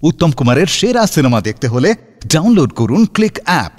উত্তম কুমারের সেরা সিনেমা দেখতে হলে ডাউনলোড করুন ক্লিক অ্যাপ।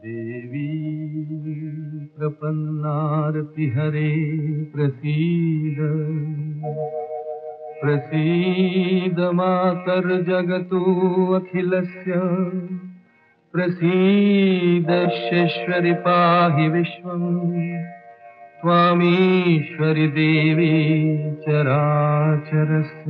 देवी प्रपन्नार्ति हरे प्रसीद प्रसीद मातर्जगतो अखिलस्य प्रसीदश्चेश्वरि पाहि विश्वम् त्वामीश्वरि देवी चराचरस्य।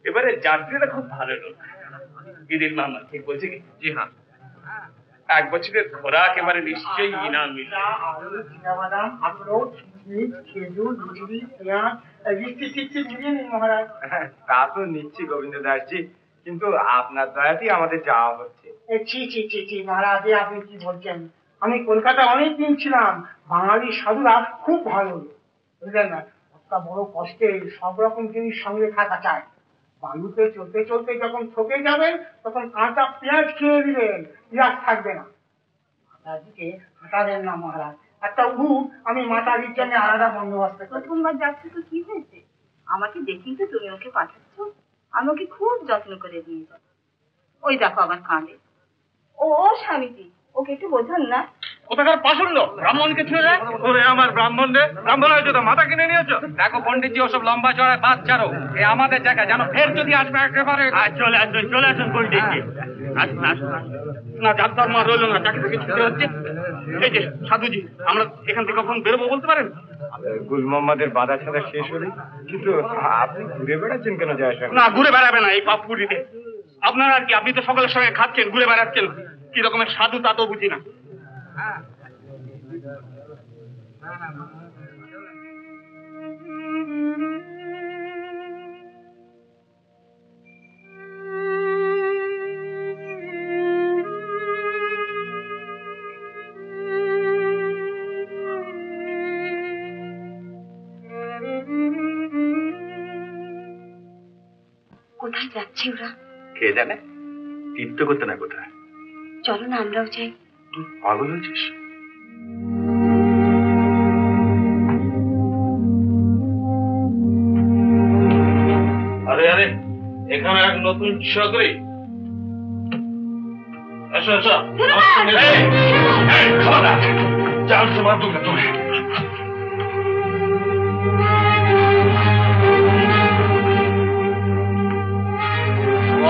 এবারে যাত্রীরা খুব ভালো লোক। ঈদের মামা ঠিক বলছে কি? জি হ্যাঁ, 1 বছরের খোরাক এবারে নিশ্চয়ই ইনাম মিলবে। তা তো নিচ্ছি গোবিন্দ দাসজি, কিন্তু আপনার দয়াতেই আমাদের যাওয়া হচ্ছে। মহারাজ, আপনি কি বলছেন? আমি কলকাতায় অনেকদিন ছিলাম। বাঙালি সাধুরা খুব ভালো, বুঝলেন না? একটা বড় কষ্টে সব রকম জিনিস সঙ্গে থাকা চায়। বালুতে চলতে চলতে যখন থকে যাবেন, তখন কাঁচা পেঁয়াজ খেয়ে দিবেন, পেঁয়াজ থাকবে না। মাতাজিকে হাঁটাবেন না মহারাজ। একটা উঠ আমি মাতাজির জন্য আলাদা বন্দোবস্ত। প্রথমবার যাচ্ছে তো কি হয়েছে? আমাকে দেখি তো তুমি ওকে পাঠাচ্ছ, আমি ওকে খুব যত্ন করে নিয়ে যাব। ওই দেখো আবার কাঁদে। ও স্বামীজি, ওকে একটু বোঝান না। কোথাকার পাষণ্ড ব্রাহ্মণকে ছেড়ে ওরে আমার ব্রাহ্মণ রে, ব্রাহ্মণ হয়েছে তো মাথা কিনে নিয়েছো। দেখো পণ্ডিতজি, ওসব লম্বা চড়ায় বাদ ছাড়ো। এ আমাদের জায়গা, জানো ফের যদি আসবে একেবারে। চলে আসুন পণ্ডিতজি, আসুন আসুন। না যাত্রার মা রইল না, চাকরি থেকে ছুটে হচ্ছে। এই যে সাধুজি, আমরা এখান থেকে কখন বেরোবো বলতে পারেন? গুল মোহাম্মদের বাধা ছাড়া শেষ হলে, কিন্তু আপনি ঘুরে বেড়াচ্ছেন কেন? যায় না, ঘুরে বেড়াবে না এই পাপপুরিতে। আপনার আর কি, আপনি তো সকলের সঙ্গে খাচ্ছেন, ঘুরে বেড়াচ্ছেন। কি রকমের সাধু তা তো বুঝি না। কোথায় যাচ্ছে ওরা? কে জানে, তীর্থ করতে না কোথায়। চলো না আমরাও যাই। তুই পাগল হয়েছিস? আরে আরে, এখানে এক নতুন চাকরি। এসো এসো, চাল তোমার তোকে তুমি।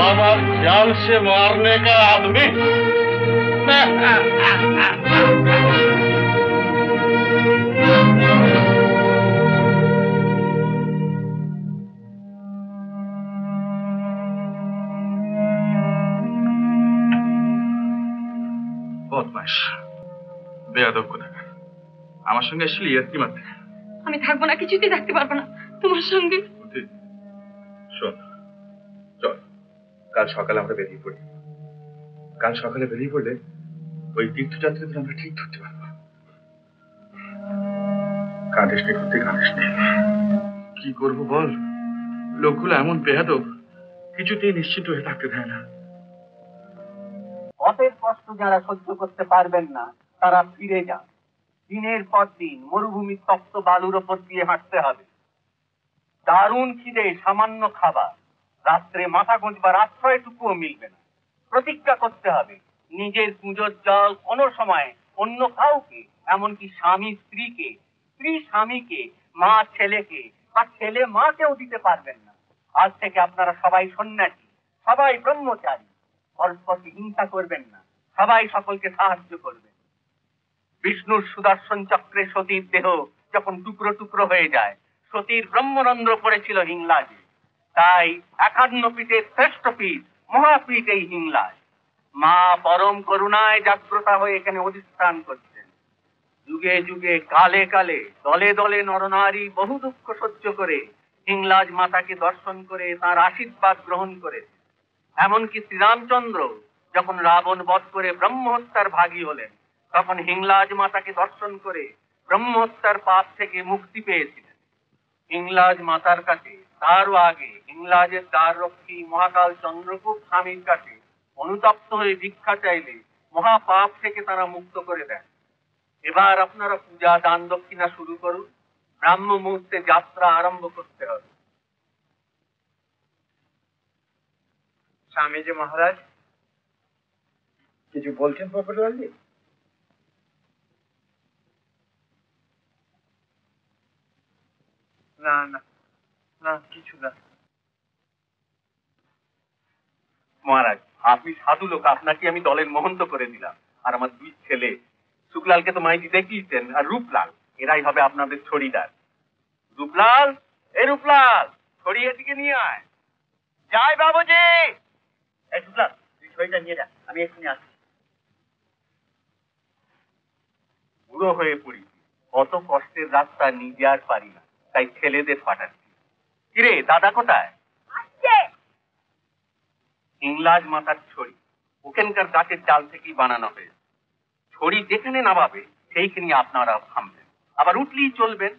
हमार जाल से मारने का आदमी। বদমাশ, বেয়াদব কোথাকার, আমার সঙ্গে আসলে ইয়ার্কি মারতে। আমি থাকবো না, কিছুতেই থাকতে পারবো না তোমার সঙ্গে। শোন, চল কাল সকালে আমরা বেরিয়ে পড়ি। কাল সকালে বেরিয়ে পড়লে ওই তীর্থযাত্রীদের আমরা ঠিক ধরতে পারবো। কাঁদিস নি করতে, কাঁদিস নি। কি করবো বল, লোকগুলো এমন বেয়াদব, কিছুতেই নিশ্চিত হয়ে থাকতে দেয় না। পথের কষ্ট যারা সহ্য করতে পারবেন না তারা ফিরে যান। দিনের পর দিন মরুভূমির তপ্ত বালুর ওপর দিয়ে হাঁটতে হবে। দারুণ খিদে, সামান্য খাবার, রাত্রে মাথা গোঁজবার আশ্রয়টুকুও মিলবে না। প্রতিজ্ঞা করতে হবে নিজের পুজোর জল কোনো সময় অন্য কাউকে, এমনকি স্বামী স্ত্রীকে, স্ত্রী স্বামীকে, মা ছেলেকে বা ছেলে মাকেও দিতে পারবেন না। আজ থেকে আপনারা সবাই সন্ন্যাসী, সবাই ব্রহ্মচারী। পরস্পরকে হিংসা করবেন না, সবাই সকলকে সাহায্য করবেন। বিষ্ণুর সুদর্শন চক্রে সতীর দেহ যখন টুকরো টুকরো হয়ে যায়, সতীর ব্রহ্মরন্ধ্র পড়েছিল হিংলাজে। তাই 51 পীঠের শ্রেষ্ঠ পীঠ, মহাপীঠ এই হিংলাজ। মা পরম করুণায় জাগ্রতা হয়ে এখানে অধিষ্ঠান করছেন। যুগে যুগে, কালে কালে, দলে দলে নরনারী বহু দুঃখ সহ্য করে হিংলাজ মাতাকে দর্শন করে তার আশীর্বাদ গ্রহণ করে। এমনকি শ্রীরামচন্দ্র যখন রাবণ বধ করে ব্রহ্মহত্যার ভাগী হলেন, তখন হিংলাজ মাতাকে দর্শন করে ব্রহ্মহত্যার পাপ থেকে মুক্তি পেয়েছিলেন। হিংলাজ মাতার কাছে, তারও আগে হিংলাজের দ্বাররক্ষী মহাকাল চন্দ্রগুপ্ত স্বামীর কাছে অনুতপ্ত হয়ে ভিক্ষা চাইলে মহাপাপ থেকে তারা মুক্ত করে দেন। এবার আপনারা পূজা, দান দক্ষিণা শুরু করুন। ব্রাহ্ম মুহূর্তে যাত্রা আরম্ভ করতে হবে। স্বামীজি মহারাজ কিছু বলছেন প্রফেসরজি? না না না, কিছু না মহারাজ। আপনি সাধু লোক, আপনাকে আমি দলের মহন্ত করে দিলাম। আর আমার 2 ছেলে, শুক্লালকে তো মাইতি দেখিয়েছেন, আর রূপলাল, এরাই হবে আপনাদের ছড়িদার। রূপলাল, এ রূপলাল, ছড়ি এদিকে নিয়ে আয়। যাই বাবুজি। এই শুক্লাল, তুই ছড়িটা নিয়ে যা, আমি এক্ষুনি আসছি। বুড়ো হয়ে পড়ি, কত কষ্টের রাস্তা নিজে আর পারি না, তাই ছেলেদের পাঠাচ্ছি। কিরে, দাদা কোথায়? হিংলাজ মাতার ছড়ি, ওখানকার গাছের ডাল থেকেই বানানো হয়েছে। ছড়ি যেখানে নামাবে সেইখানে আপনারা থামবেন, আবার উঠলেই চলবেন।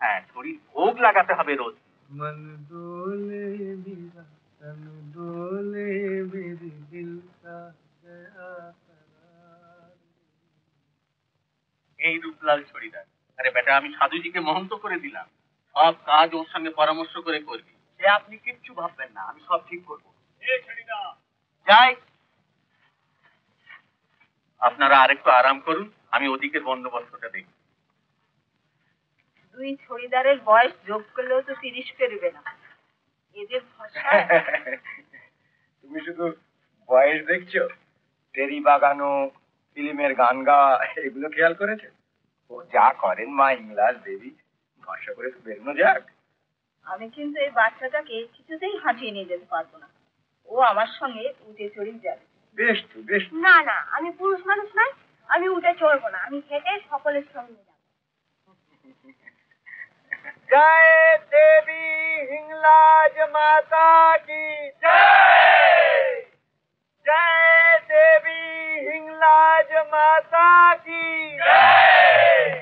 হ্যাঁ, ছড়ির ভোগ লাগাতে হবে রোজ। मन डोले मेरा तन डोले मेरे दिल का गया करार। এই রূপলাল ছড়িদার। আরে বেটা, আমি সাধুজিকে মহন্ত করে দিলাম, সব কাজ ওর সঙ্গে পরামর্শ করে করবি। সে আপনি কিচ্ছু ভাববেন না, আমি সব ঠিক করবো। যাই, আপনারা আরেকটু আরাম করুন, আমি ওদিকের বন্দোবস্তটা দেখি। 2 ছড়িদারের বয়স যোগ করলেও তো 30 পেরবে না। এদের ভাষা। তুমি শুধু বয়স দেখছো, টেরি বাগানো, ফিল্মের গান গাওয়া, এগুলো খেয়াল করেছে? ও যা করেন মা ইংলাজ দেবী, ভরসা করে তো বেরোনো যাক। আমি কিন্তু এই বাচ্চাটাকে কিছুতেই হাঁটিয়ে নিয়ে যেতে পারবো না। ও আমার সঙ্গে উঠে চড়েই যাবে। বেশ তো, বেশ। না না, আমি পুরুষ মানুষ নয়, আমি উঠে চড়বো না, আমি হেঁটে সকলের সঙ্গে যাবো। জয় দেবী হিংলাজ মাতা কি জয়। জয় দেবী হিংলাজ মাতা কি জয়।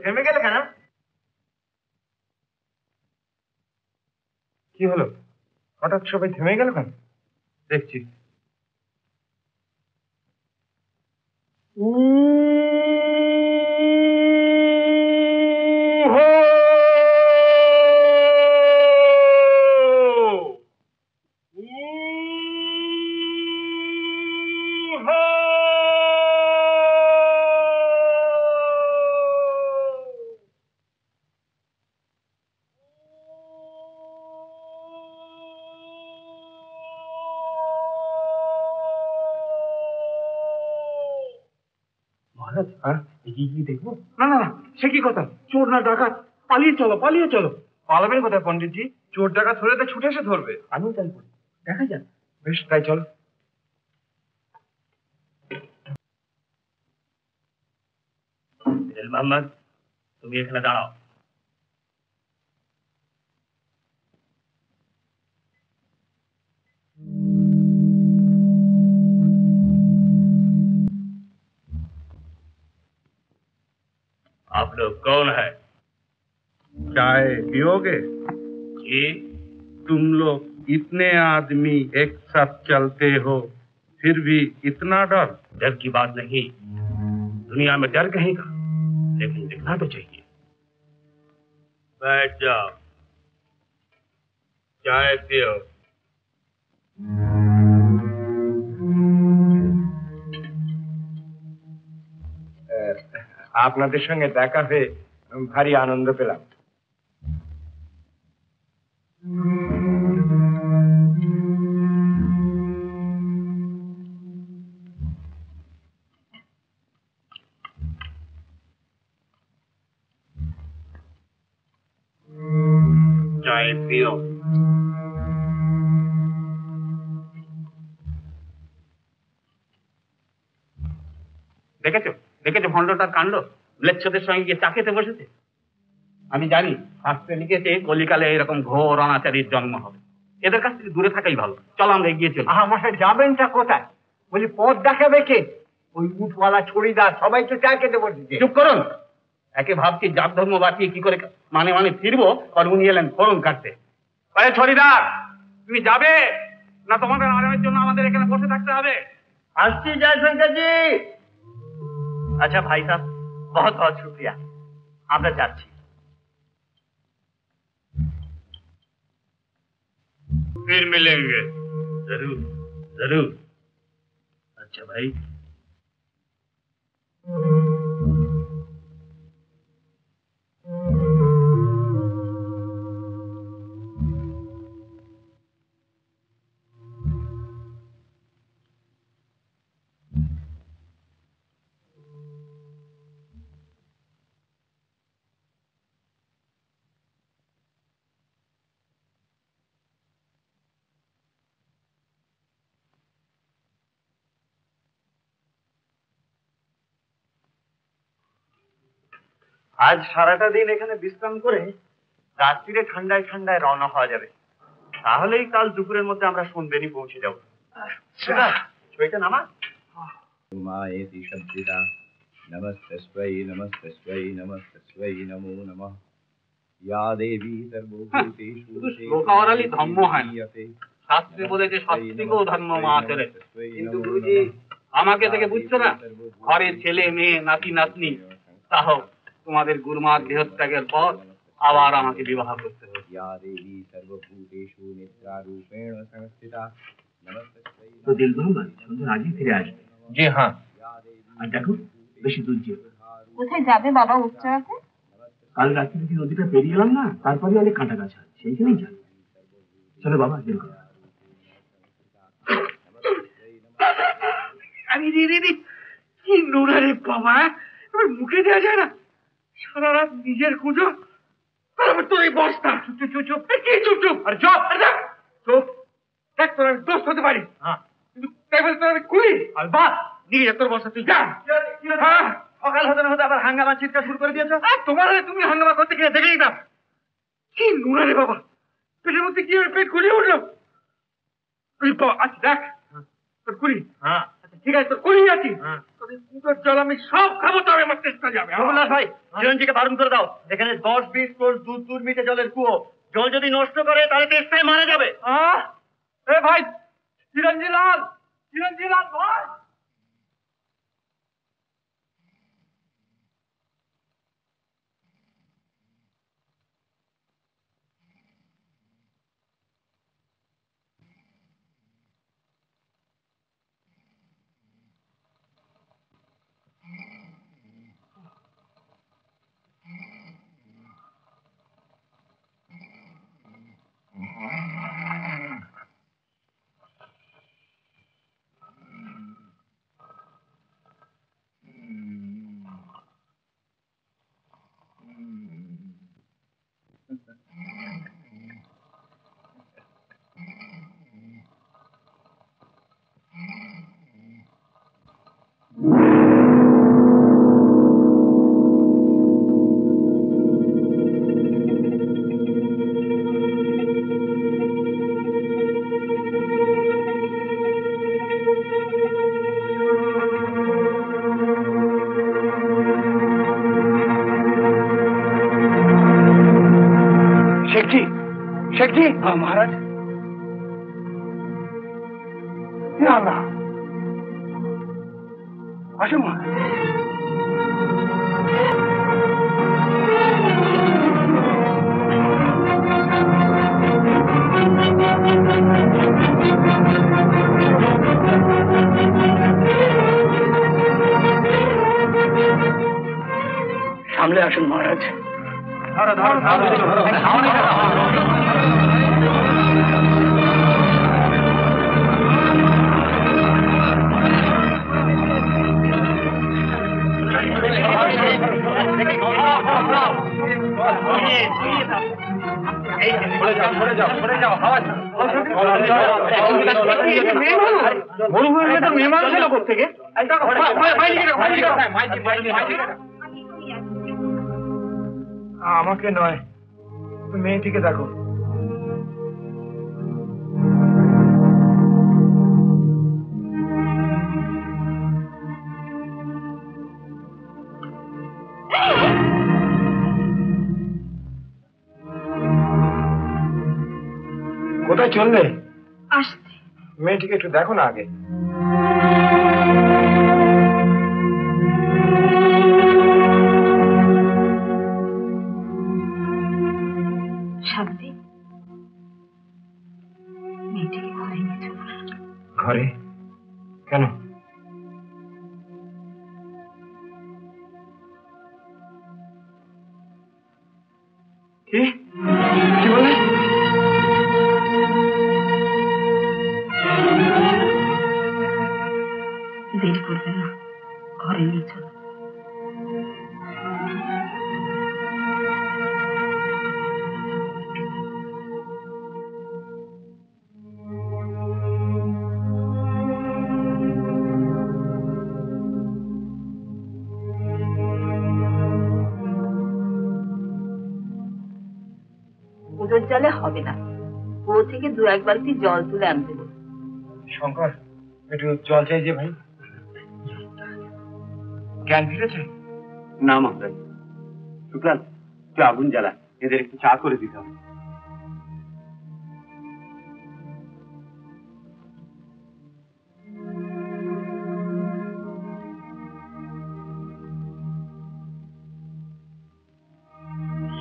থেমে গেলে কেন? কি হলো, হঠাৎ সবাই থেমে গেল কেন? দেখছি। দেখবো? না না না, সে কি কথা? চোর না ডাকাত? পালিয়ে চলো, পালিয়ে চলো। পালাবেন কোথায় পণ্ডিতজি? চোর ডাকাত ধরে তো ছুটে এসে ধরবে। আমিও তাই করি, দেখা যাক। বেশ, তাই চলো। মোহাম্মদ, তুমি এখানে দাঁড়াও। आप लोग कौन है? चाय पियोगे? जी। तुम लोग इतने आदमी एक साथ चलते हो, फिर भी इतना डर? डर की बात नहीं, दुनिया में डर कहीं का, लेकिन दिखना तो चाहिए। बैठ जाओ, चाय पियो। আপনাদের সঙ্গে দেখা হয়ে ভারী আনন্দ পেলাম। चाय पियो। দেখেছো দেখেছো ভণ্ডটার কাণ্ড, ম্লেচ্ছদের সঙ্গে গিয়ে চা খেতে বসেছে। আমি জানি শাস্ত্রে লিখেছে কলিকালে এরকম ঘোর অনাচারীর জন্ম হবে, এদের কাছ থেকে দূরে থাকাই ভালো। চলো আমরা এগিয়ে চলি। মশাই, যাবেনটা কোথায়? বলি পথ দেখাবে কে? ওই উঠওয়ালা ছড়িদার সবাই তো চা খেতে বসেছে। চুপ করুন, একে ভাবছি জাত ধর্ম বাঁচিয়ে কি করে মানে মানে ফিরবো, আর উনি এলেন ফোরন কাটতে। আরে ছড়িদার, তুমি যাবে না তোমাদের আরামের জন্য আমাদের এখানে বসে থাকতে হবে? আসছি জয়শঙ্কর জি। अच्छा भाई साहब, बहुत बहुत शुक्रिया, আমরা যাচ্ছি। फिर मिलेंगे, जरूर जरूर। अच्छा भाई। আজ সারাটা দিন এখানে বিশ্রাম করে রাত্রিরে ঠান্ডায় ঠান্ডায় রওনা হওয়া যাবে, তাহলেই কাল দুপুরের মধ্যে আমরা সন্ধ্যেনি পৌঁছে যাব। সেটা ছয়টা নামা। मायेति शब्दिता नमस्तस्मै नमस्तस्मै नमस्तस्मै नमो नमः या देवी सर्वभूतेषु শ্লোকাওয়ারালি ধর্ম হয় না, শাস্ত্রে বলেছে সত্যিকেও ধর্ম মা চলে। কিন্তু গুরুজি আমাকে থেকে বুঝছো না, ঘরের ছেলে মেয়ে নাতি নাতনি, তাও তোমাদের গুরুমার দেহত্যাগের পর আবার আমাকে বিবাহ করতে হবে। या देवी सर्वभूतेषु निद्रारूपेण संस्थिता नमस्तस्मै তো দিল মোহাম্মদ সন্ধ্যা আজই ফিরে আসবে। জি হ্যাঁ। আর দেখো বেশি দূর যেও। কোথায় যাবে বাবা উচ্চারাতে? কাল রাত্রে যদি নদীটা পেরিয়ে গেলাম না, তারপরে অনেক কাঁটা গাছ আছে, সেইখানেই যাবে। চলো বাবা, দিল। আরে রে রে রে, কি নোরা রে বাবা, এবার মুখে দেওয়া যায় না। সারা রাত নিজের কুজো, তারপর তোর এই বস্তা। চুপ চুপ চুপ, কি চুপ চুপ? আর চুপ, চুপ। দেখ তোর আমি দোষ হতে পারি, কিন্তু তাই বলে তোর আমি কুলি আর বাস নিয়ে যা, তোর বস্তা তুই যা। সকাল হতে না হতে আবার হাঙ্গামা চিৎকার শুরু করে দিয়েছো। তোমার তুমি হাঙ্গামা করতে গিয়ে দেখে নিতাম। কি নোরা রে বাবা, পেটের মধ্যে কি পেট গুলিয়ে উঠলো। আচ্ছা দেখ তোর কুলি। ঠিক আছে তোর করিয়ে যাচ্ছি তোদের কুটোর জল আমি সব খাবো, তবে আমার চেষ্টা যাবে। ভাই চিরঞ্জিকে বারণ করে দাও, এখানে 10-20 কোষ দূর মিটে জলের কুয়ো, জল যদি নষ্ট করে তাহলে তেষ্টায় মারা যাবে। এ ভাই চিরঞ্জি লাল ভাই, शेख जी। हाँ महाराज। या अल्लाह, आशम महाराज। सामने आशम महाराज। धरो धरो धरो মেহমান ছিল কোথেকে? আমাকে নয়, মেয়েটিকে দেখো। কোথায় চললে? আসতে। মেয়েটিকে একটু দেখো না আগে। শান্তি, মেয়েটিকে ঘরে নিয়ে চলো। ঘরে? কেন? কি বলে? দেরি করবে না, ঘরে নিয়ে চলো। পুজোর জলে হবে না, কুয়ো থেকে 2-1 বালতি জল তুলে আনতে বল। শঙ্কর, একটু জল চাই যে ভাই। জ্ঞান ফিরেছে? না মহারাজ। শুক্লান, তুই আগুন জ্বালা, এদের একটু চা করে দিতে হবে।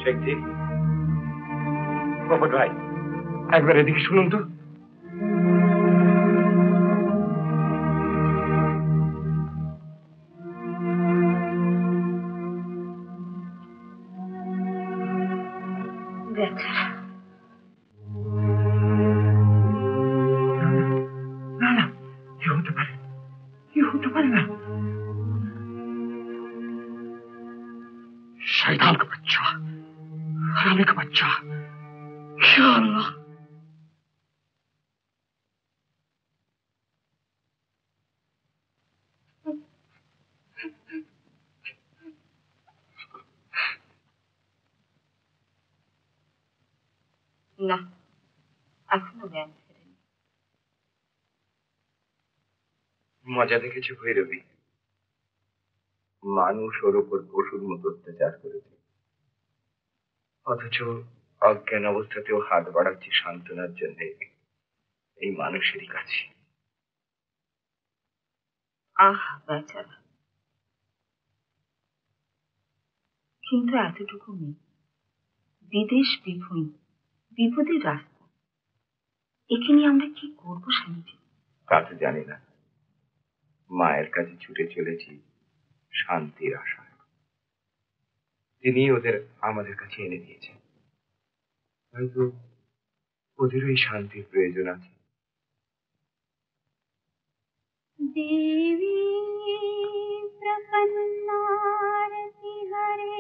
শেখজি, বাবর ভাই, একবার এদিকে শুনুন তো। না না, কি হতে পারে, কি হতে পারে না। शैतान का बच्चा, हरामी का बच्चा, या अल्लाह। না, এখনো জ্ঞান ফেরেনি। মজা দেখেছি ভৈরবী, মানুষ ওর উপর পশুর মতো অত্যাচার করেছে, অথচ অজ্ঞান অবস্থাতেও হাত বাড়াচ্ছি সান্ত্বনার জন্য এই মানুষেরই কাছে। আহ বেচারা, কিন্তু এতটুকু নেই। বিদেশ বিভূমি, বিপদের রাস্তা, একে নিয়ে আমরা কি করবো স্বামীজি? তা তো জানি না, মায়ের কাছে ছুটে চলেছি শান্তির আশায়। তিনি ওদের আমাদের কাছে এনে দিয়েছেন, হয়তো ওদেরও এই শান্তির প্রয়োজন আছে। দেবী প্রসন্নারতি হরে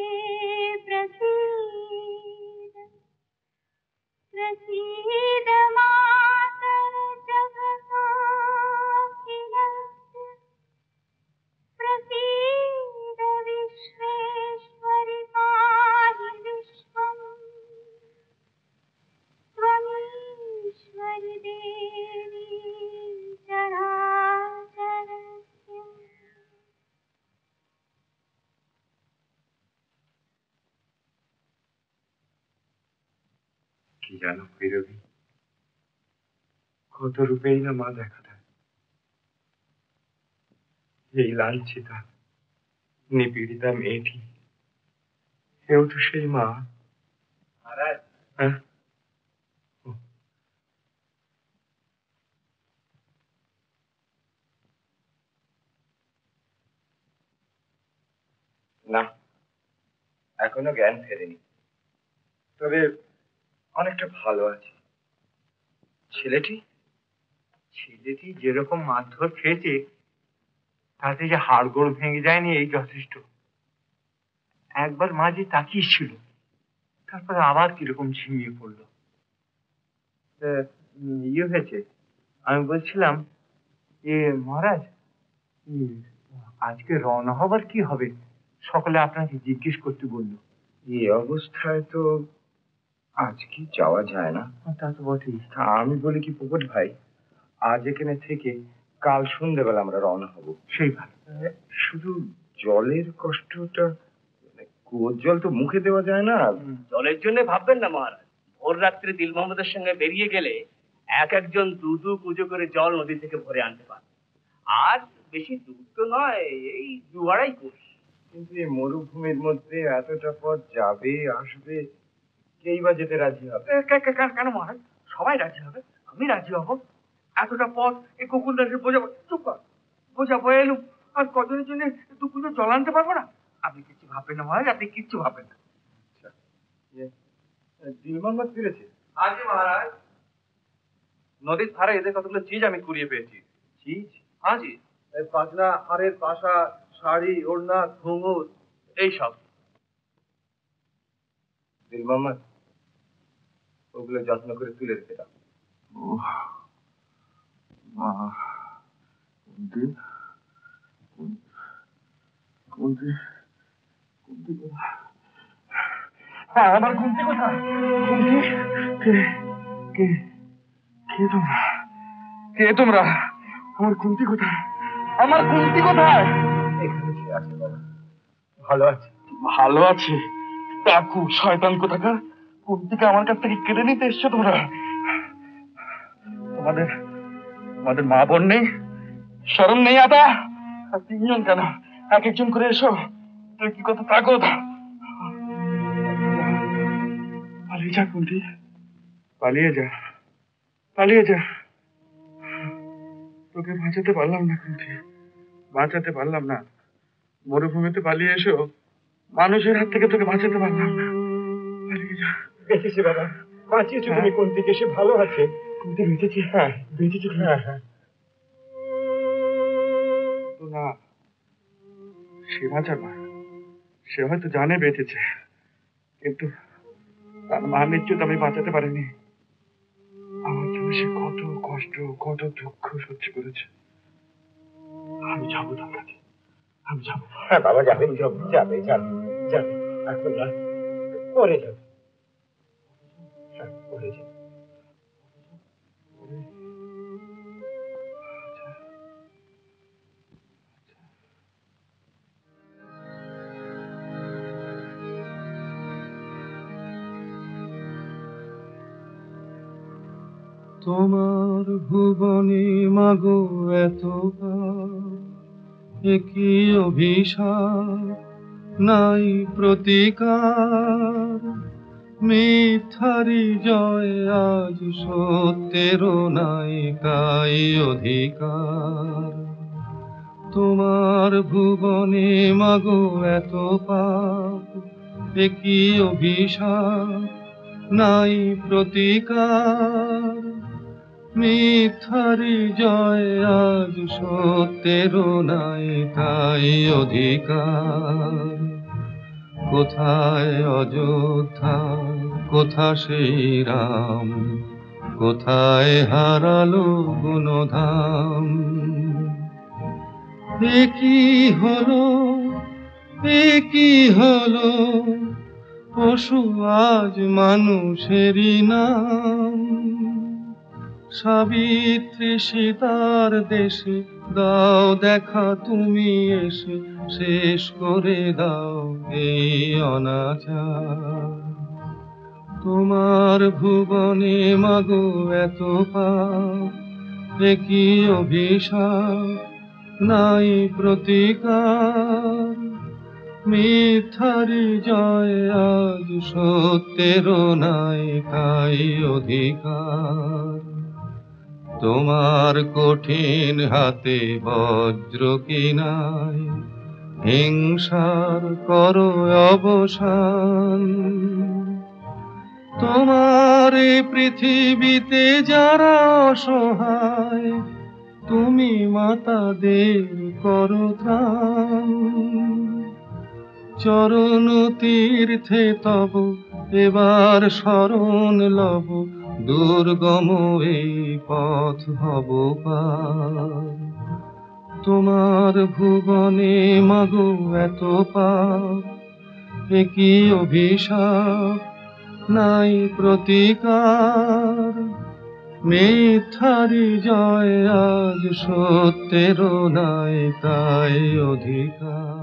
প্রসীদ প্রসীদ মাতর জগতাখিলস্য প্রসীদ বিশ্বেশ্বরি পাহি বিশ্বম त्वमीश्वरि देवी चराचरस्य। কি জানো ভৈরবী, কত রূপেই না মা দেখা দেয়। এই লাঞ্ছিতা নিপীড়িতা মেয়েটি, কেউ তো সেই মা। হ্যাঁ, না, এখনো জ্ঞান ফেরেনি, তবে অনেকটা ভালো আছে। ছেলেটি ছেলেটি যেরকম মারধর খেয়েছে তাতে যে হাড়গোড় ভেঙে যায়নি এই যথেষ্ট। একবার মাঝে তাকিয়েছিল, তারপরে আবার কিরকম ঝিমিয়ে পড়লো। ইয়ে হয়েছে, আমি বলছিলাম মহারাজ, আজকে রওনা হবার কি হবে? সকলে আপনাকে জিজ্ঞেস করতে বললো। এই অবস্থায় তো আজ কি যাওয়া যায় না। তা তো বটেই। আমি বলি কি পোপট ভাই, আজ এখানে থেকে কাল সন্ধ্যেবেলা আমরা রওনা হব। সেই ভালো। শুধু জলের কষ্টটা, কুয়োর জল তো মুখে দেওয়া যায় না। জলের জন্য ভাববেন না মহারাজ, ভোর রাত্রে দিল মোহাম্মদের সঙ্গে বেরিয়ে গেলে এক একজন দু কুজো করে জল নদী থেকে ভরে আনতে পারে। আর বেশি দূর তো নয়, এই 2-2.5 কোষ। কিন্তু এই মরুভূমির মধ্যে এতটা পথ যাবে আসবে, কেই বা যেতে রাজি হবে? কেন মহারাজ, সবাই রাজি হবে, আমি রাজি হব। এতটা পথ এই কুকুরদাসের বোঝা, চুপ কর, বোঝা বয়ে এলুম, আর কজনের জন্য 2 কুজো জল আনতে পারবো না? আপনি কিচ্ছু ভাববেন না মহারাজ, আপনি কিচ্ছু ভাববেন না। দিল মোহাম্মদ ফিরেছে? আজি মহারাজ, নদীর ধারে এদের কতগুলো চিজ আমি কুড়িয়ে পেয়েছি। চিজ? হাজি, পাজনা, হাড়ের পাশা, শাড়ি, ওড়না, ঘুঙুর, এইসব। দিল মোহাম্মদ, ওগুলো যত্ন করে তুলে রেখে দাও। আমার কুন্তি কোথায়? কে তোমরা? আমার কুন্তি কোথায়? আমার কুন্তি কোথায়? এখানে সে আছে বাবা, ভালো আছে। ভালো আছে? ডাকু শয়তান কোথাকার, কুন্তিকে আমার কাছ থেকে কেড়ে নিতে এসছো তোমরা? তোমাদের মা বোন নেই, শরম নেই আদা? আর 3 জন কেন? এক একজন করে এসো, তুই কি কথা থাকো। পালিয়ে যা কুন্তি, পালিয়ে যা, পালিয়ে যা। তোকে বাঁচাতে পারলাম না কুন্তি, বাঁচাতে পারলাম না। মরুভূমিতে পালিয়ে এসো, মানুষের হাত থেকে তোকে বাঁচাতে পারলাম না। পালিয়ে যা। বেঁচেছে বাবা, বাঁচিয়েছো তুমি কুন্তিকে, সে ভালো আছে। কুন্তি বেঁচেছে? হ্যাঁ বেঁচেছে? হ্যাঁ হ্যাঁ। তো না, সে বাঁচাবে, সে হয়তো জানে বেঁচেছে, কিন্তু তার মা নিশ্চিত আমি বাঁচাতে পারিনি। আমার জন্য সে কত কষ্ট, কত দুঃখ সহ্য করেছে। আমি যাবো তার কাছে, আমি যাবো। হ্যাঁ বাবা, যাবে যাবে যাবে যাবে, এখন না, পরে যাবে। হ্যাঁ পরে যাবে। তোমার ভুবনে মাগো এত কি অভিশাপ নাই প্রতিকার, মিথ্যারি জয় আজ সত্যের নাই তাই অধিকার। তোমার ভুবনে মাগো এত পাপ, কি অভিশাপ নাই প্রতিকার, মিথ্যারি জয় আজ সত্যের নাই তাই অধিকার। কোথায় অযোধ্যা, কোথা সেই রাম, কোথায় হারালো গুণধাম। কি হলো, কি হলো, পশু আজ মানুষেরই নাম। সাবিত্রী সীতার দেশে দাও দেখা তুমি এসে, শেষ করে দাও এই অনাচার। তোমার ভুবনে মাগো এত পাপ, কি অভিশাপ নাই প্রতিকার, মিথ্যারি জয় আজ সত্যের নাই তাই অধিকার। তোমার কঠিন হাতে বজ্র কি নাই, হিংসার করো অবসান। তোমার পৃথিবীতে যারা অসহায়, তুমি মাতাদের করো ত্রাণ। চরণ তীর্থে তব এবার শরণ লব, দুর্গম এই পথ হব পার। তোমার ভুবনে মাগো এত পাপ, কি অভিশাপ নাই প্রতিকার, মিথ্যারি জয় আজ সত্যের নাই তাই অধিকার।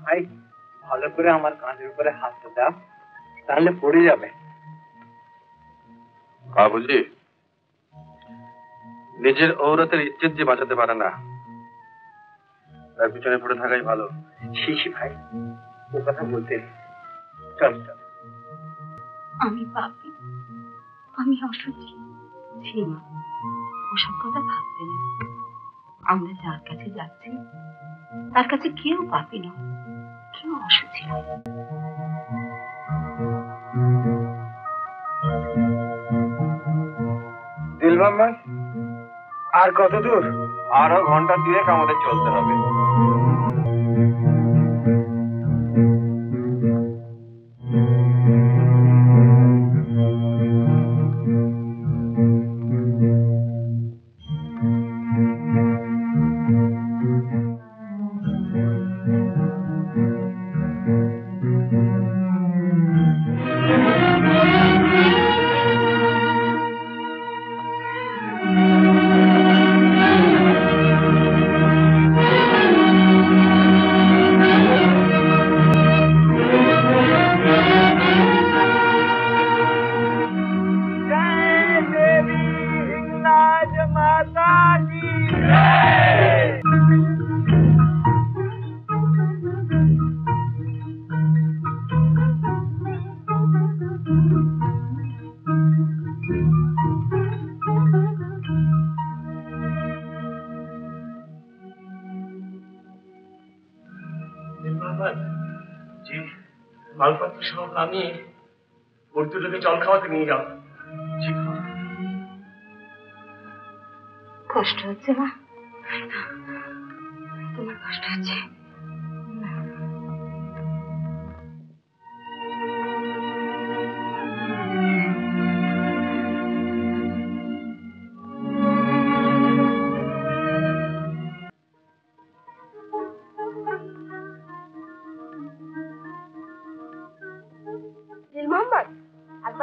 ভাই, ভালো করে আমার কাঁধের উপরে হাতটা দাও, তাহলে পড়ে যাবে। বাবুজি, নিজের ঔরতের ইজ্জত যে বাঁচাতে পারে না, তার পিছনে পড়ে থাকাই ভালো। শিশি ভাই, ও কথা বলতে চল চল। আমি পাপী, আমি অসুচি। সীমা, ওসব কথা ভাবতে নেই। আমরা যার কাছে যাচ্ছি তার কাছে কেউ পাপী নয়, কেউ অসুচি নয়। দিল মোহাম্মদ, আর কত দূর? আরো ঘন্টা 2 আমাদের চলতে হবে। মালপত্র সহ নামিয়ে ওর দুটোকে জল খাওয়াতে নিয়ে যাও। কষ্ট হচ্ছে না? তোমার কষ্ট হচ্ছে?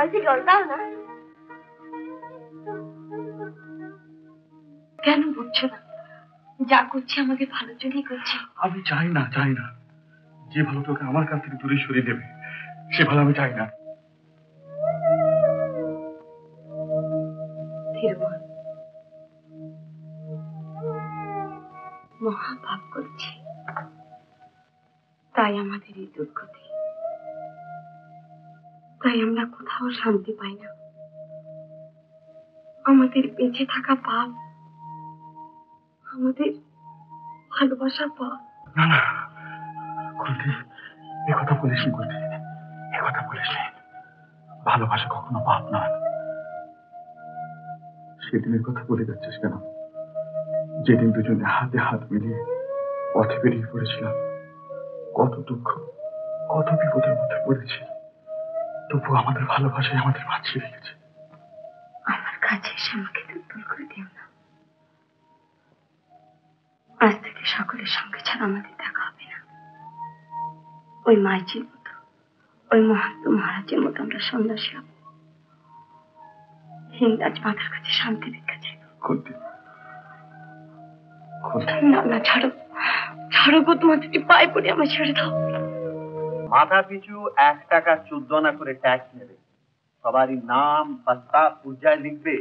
কলসি জল দাও না। কেন বুঝছো না? যা করছি আমাদের ভালোর জন্যই করছি। আমি চাই না, চাই না। যে ভালো তোকে আমার কাছ থেকে দূরে সরিয়ে দেবে সে ভালো আমি চাই না। মহাপাপ করছি, তাই আমাদের এই দুর্গতি, তাই আমরা কোথাও শান্তি পাই না। আমাদের বেঁচে থাকা পাপ, আমাদের ভালোবাসা পাপ। না না কুলটি, এ কথা বলিস নি কুলটি, এ কথা বলিস নি। ভালোবাসা কখনো পাপ নয়। সেদিনের কথা বলে যাচ্ছিস কেন? যেদিন দুজনে হাতে হাত মিলিয়ে পথে বেরিয়ে পড়েছিলাম, কত দুঃখ, কত বিপদের মধ্যে পড়েছি, তবু আমাদের ভালোবাসায় আমাদের বাঁচিয়ে রেখেছে। আমার কাছে এসে আমাকে দুর্বল করে দিও না। আজ থেকে সকলের সঙ্গে ছাড়া আমাদের দেখা হবে না। ওই মাইজির মতো, ওই মহাত্ম মহারাজের মতো আমরা সন্ন্যাসী হব। হিন্দাজ মাথার কাছে শান্তি ভিক্ষা চাইব। না না, ছাড়ো ছাড়ো গো, তোমার দুটি পায়ে পড়ে আমার ছেড়ে দাও। মাথা পিছু 1 টাকা 14 আনা করে ট্যাক্স নেবে। সবারই নাম পাত্তা পূজায় লিখবে,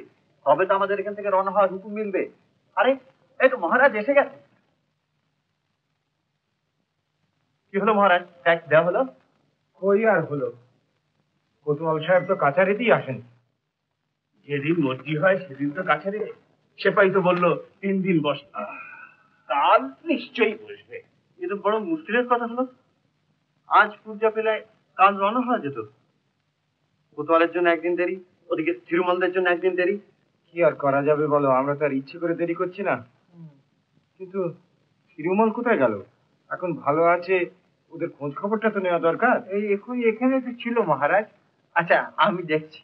তবে তো আমাদের এখান থেকে রওনা হওয়ার হুকুম মিলবে। আরে এই তো মহারাজ এসে গেছে। কি হলো মহারাজ, ট্যাক্স দেওয়া হলো? কই আর হলো, কোতোয়াল সাহেব তো কাছারিতেই আসেন। যেদিন মর্জি হয় সেদিন তো কাছারি। সেপাই তো বললো 3 দিন বসে, কাল নিশ্চয়ই বসবে। এ তো বড় মুশকিলের কথা হলো। আজ পূজা পেলে কাল রওনা হওয়া যেত। কোতোয়ালের জন্য একদিন দেরি, ওদিকে তিরুমলদের জন্য একদিন দেরি। কি আর করা যাবে বলো, আমরা তো আর ইচ্ছে করে দেরি করছি না। কিন্তু তিরুমল কোথায় গেল? এখন ভালো আছে, ওদের খোঁজ খবরটা তো নেওয়া দরকার। এই এখন এখানে তো ছিল মহারাজ। আচ্ছা আমি দেখছি।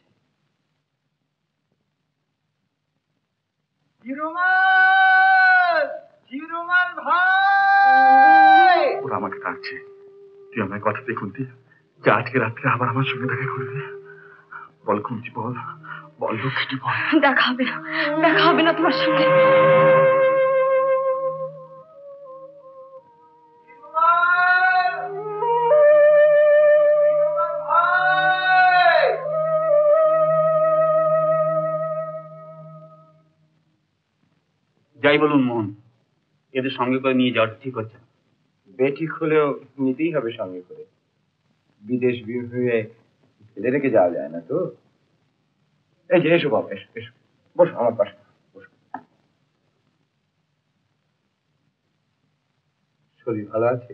তিরুমল, তিরুমল ভাই! ওরা আমাকে ডাকছে, তুই আমায় কথা দিয়ে কুন্তি, যে আজকে রাত্রে আবার আমার সঙ্গে দেখা করবি। বল কুন্তি, বল বল লক্ষ্মী, বল। দেখা হবে না, দেখা হবে না তোমার সঙ্গে। যাই বলুন মোহন, এদের সঙ্গে করে নিয়ে যাওয়াটা ঠিক হচ্ছে না। বেঠিক হলেও নিতেই হবে সঙ্গে করে। বিদেশ হয়ে ফেলে রেখে যাওয়া যায় না তো। এই যে এসো বাবা, এসো এসো, বসো আমার পাশে বসো। শরীর ভালো আছে?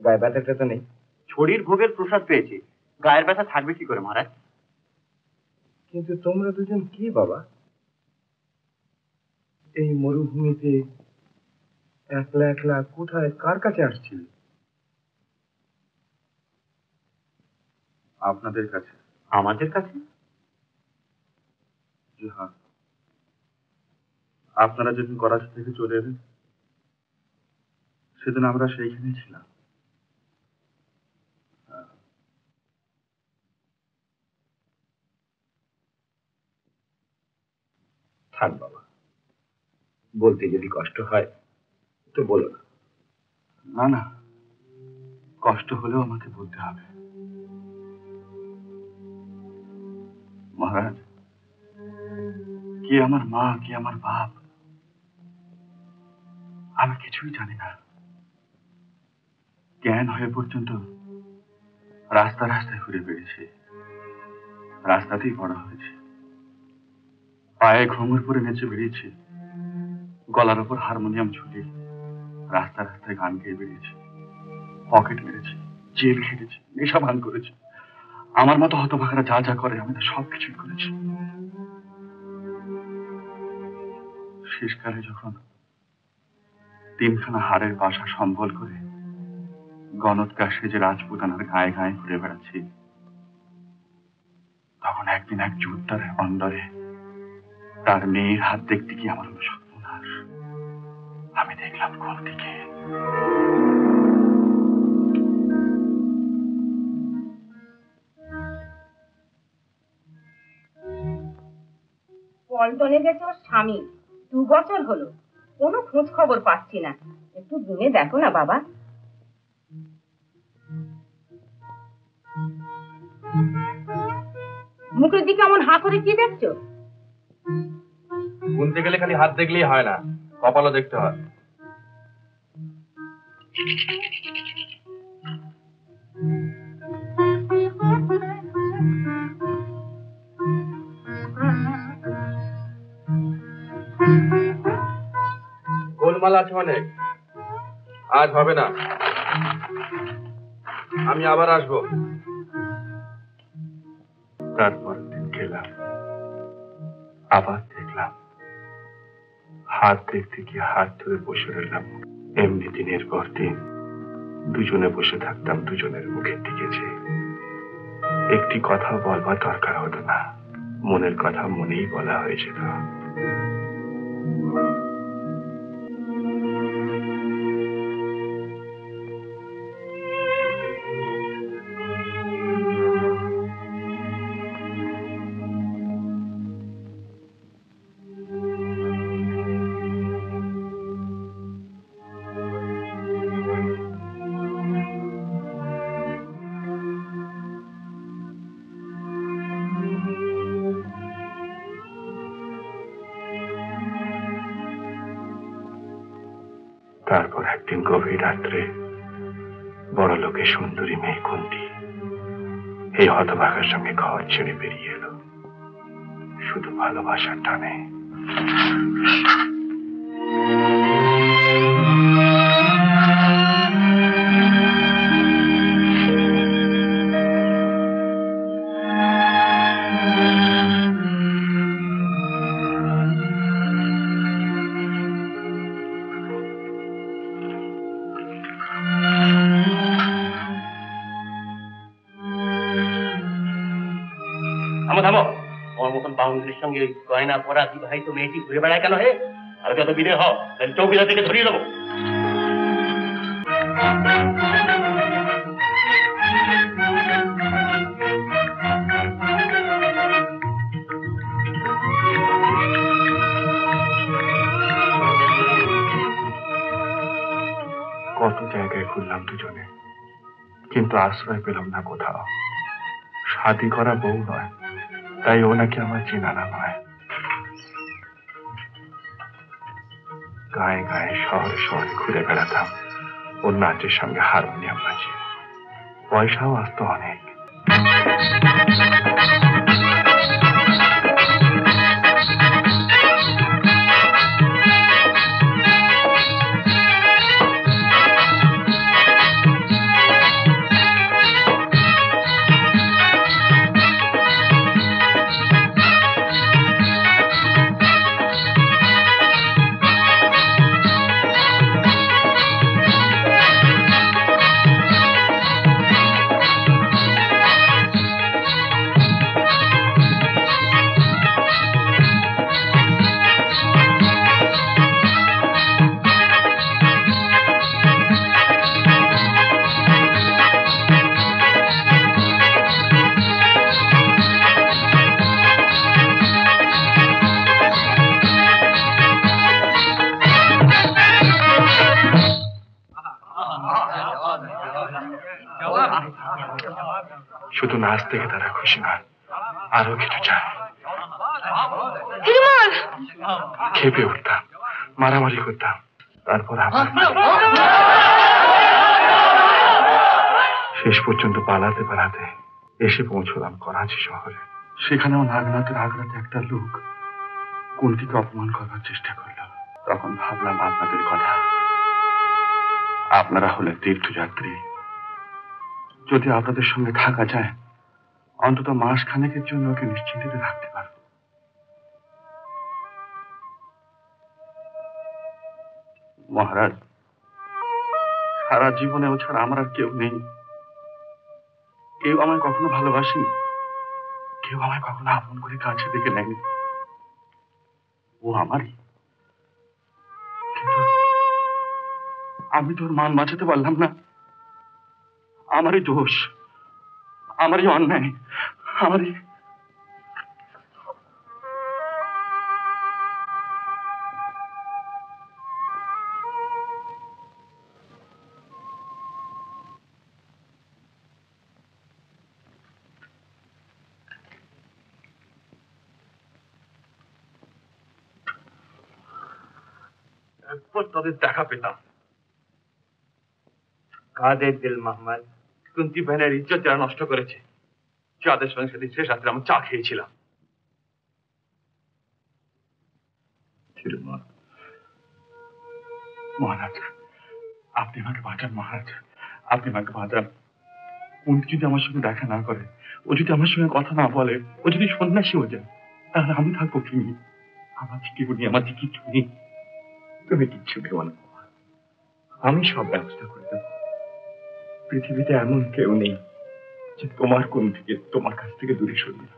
গায়ে ব্যথা ট্যাথা নেই? শরীর ভোগের প্রসাদ পেয়েছি, গায়ের ব্যথা থাকবে কি করে মহারাজ? কিন্তু তোমরা দুজন কি বাবা, এই মরুভূমিতে একলা একলা কোথায় কার কাছে আসছিলে? আপনাদের কাছে। আমাদের কাছে? জি হ্যাঁ, আপনারা যেদিন করাচি থেকে চলে এলেন সেদিন আমরা সেইখানেই ছিলাম। থাক বাবা, বলতে যদি কষ্ট হয় তো বলো না। না না, কষ্ট হলেও আমাকে বলতে হবে। মহারাজ, কি আমার মা, কি আমার বাপ, আমি কিছুই জানি না। জ্ঞান হয়ে পর্যন্ত রাস্তা রাস্তায় ঘুরে বেড়েছি, রাস্তাতেই বড় হয়েছে। পায়ে ঘুঙুর পরে নেচে বেরিয়েছি, গলার উপর হারমোনিয়াম ঝুলিয়ে রাস্তা রাস্তায় গান গেয়ে বেরিয়েছি। পকেট মেরেছি, জেল খেটেছি, নেশা ভান করেছি। আমার মতো হতভাগারা যা যা করে আমি তা সবকিছুই করেছি। শেষকালে যখন 3খানা হাড়ের বাসা সম্বল করে গণৎকা সেজে রাজপুতানার গায়ে গায়ে ঘুরে বেড়াচ্ছি, তখন একদিন এক যোদ্ধার অন্দরে তার মেয়ের হাত দেখতে কি আমার হলো সর্বনাশ। আমি দেখলাম কোন দিকে। পল্টনে গেছে ওর স্বামী, 2 বছর হলো, কোনো খোঁজ খবর পাচ্ছি না। একটু গুনে দেখো না বাবা। মুখের দিকে এমন হাঁ করে কি দেখছো? গুনতে গেলে খালি হাত দেখলেই হয় না, কপালও দেখতে হয়। গোলমাল আছে অনেক, আজ হবে না, আমি আবার আসবো। তারপর দিন গেলাম, আবার দেখলাম, হাত দেখতে গিয়ে হাত ধরে বসে রইলাম। এমনি দিনের পর দিন দুজনে বসে থাকতাম দুজনের মুখের দিকে চেয়ে। একটি কথা বলবার দরকার হতো না, মনের কথা মনেই বলা হয়ে যেত। তারপর একদিন গভীর রাত্রে বড় লোকের সুন্দরী মেয়ে কুন্তি এই হতভাগার সঙ্গে ঘর ছেড়ে বেরিয়ে এলো, শুধু ভালোবাসার টানে। থামো, আমার মতন বাউন্ডারির সঙ্গে ওই গয়না পরা বিবাহিত মেয়েটি ঘুরে বেড়ায় কেন হে? আর যত বিদে হও, তাহলে চৌকিদার থেকে ধরিয়ে দেবো। কত জায়গায় ঘুরলাম দুজনে, কিন্তু আশ্রয় পেলাম না কোথাও। শাদি করা বউ নয়, তাই ও নাকি আমার চেনা না নয়। গায়ে গায়ে শহরে শহরে ঘুরে বেড়াতাম ওর নাচের সঙ্গে হারমোনিয়াম বাজিয়ে। পয়সাও আসতো অনেক। শুধু নাচ দেখে তারা খুশি নয়, আরো কিছু চায়। খেপে উঠতাম, মারামারি করতাম, তারপর আবার শেষ পর্যন্ত পালাতে পালাতে এসে পৌঁছলাম করাচি শহরে। সেখানেও নাগনাথের আগ্রাতে একটা লোক কুন্তিকে অপমান করবার চেষ্টা করল। তখন ভাবলাম আপনাদের কথা, আপনারা হলেন তীর্থযাত্রী, যদি আপনাদের সঙ্গে থাকা যায় অন্তত মাস খানেকের জন্য ওকে নিশ্চিন্তে রাখতে পারব। মহারাজ, সারা জীবনে ও ছাড়া আমার আর কেউ নেই। কেউ আমায় কখনো ভালোবাসেনি, কেউ আমায় কখনো আপন করে কাছে দেখে নেয়নি। ও আমারই, কিন্তু আমি তোর মান বাঁচাতে পারলাম না। আমারই দোষ, আমারই অন্যায়, আমারই। একবার তাদের দেখা পেতাম। কাদের দিল মোহাম্মদ? কুন্তি বাহিনীর ইজ্জত যারা নষ্ট করেছে, যাদের সঙ্গে সেদিন শেষ রাত্রে আমি চা খেয়েছিলাম। মহারাজ, আপনি আমাকে বাঁচান মহারাজ, আপনি আমাকে বাঁচান। কুন্তি যদি আমার সঙ্গে দেখা না করে, ও যদি আমার সঙ্গে কথা না বলে, ও যদি সন্ন্যাসী হয়ে যায়, তাহলে আমি থাকবো কি? আমার কি উনি, আমার কি কিছু নেই। তুমি কিচ্ছু ভেবো না, আমি সব ব্যবস্থা করে দেব। পৃথিবীতে এমন কেউ নেই যে তোমার কুন্তিকে তোমার কাছ থেকে দূরে সরিয়ে রাখে।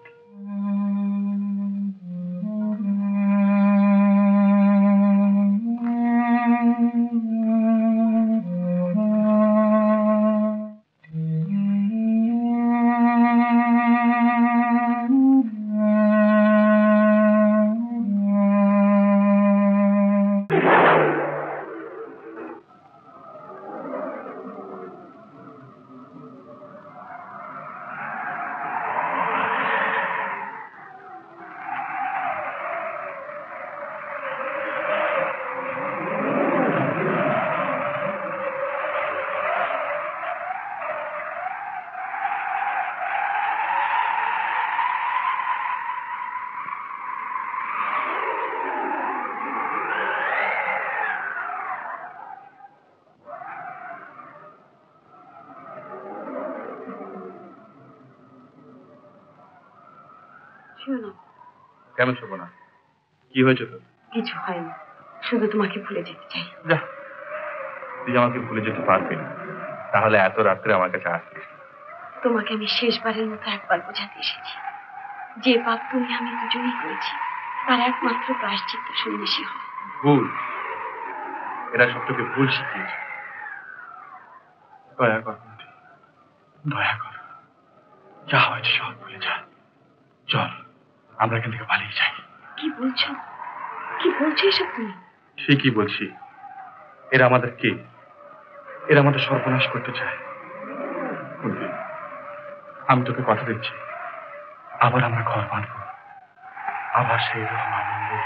কেন শোবো না? কি হয়েছে তোর? কিছু হয়নি, শুধু তোমাকে ভুলে যেতে চাই। যা, তুই আমাকে ভুলে যেতে পারবি না, তাহলে এত রাত্রে আমার কাছে আসছিস। তোমাকে আমি শেষবারের মতো একবার বোঝাতে এসেছি, যে পাপ তুমি আমি দুজনেই করেছি তার একমাত্র প্রায়শ্চিত্ত সন্ন্যাসী হয়। ভুল, এরা সব তোকে ভুল শিখিয়েছে। দয়া কর, দয়া কর, যা হয়েছে সব ভুলে যা। চল, আমরা এখান থেকে পালিয়ে যাই। কি বলছো, কি বলছো এসব তুমি? ঠিকই বলছি। এরা আমাদের কে? এরা আমাদের সর্বনাশ করতে চায়। আমি তোকে কথা দিচ্ছি, আবার আমরা ঘর বাঁধবো, আবার সেই রকম আনন্দে,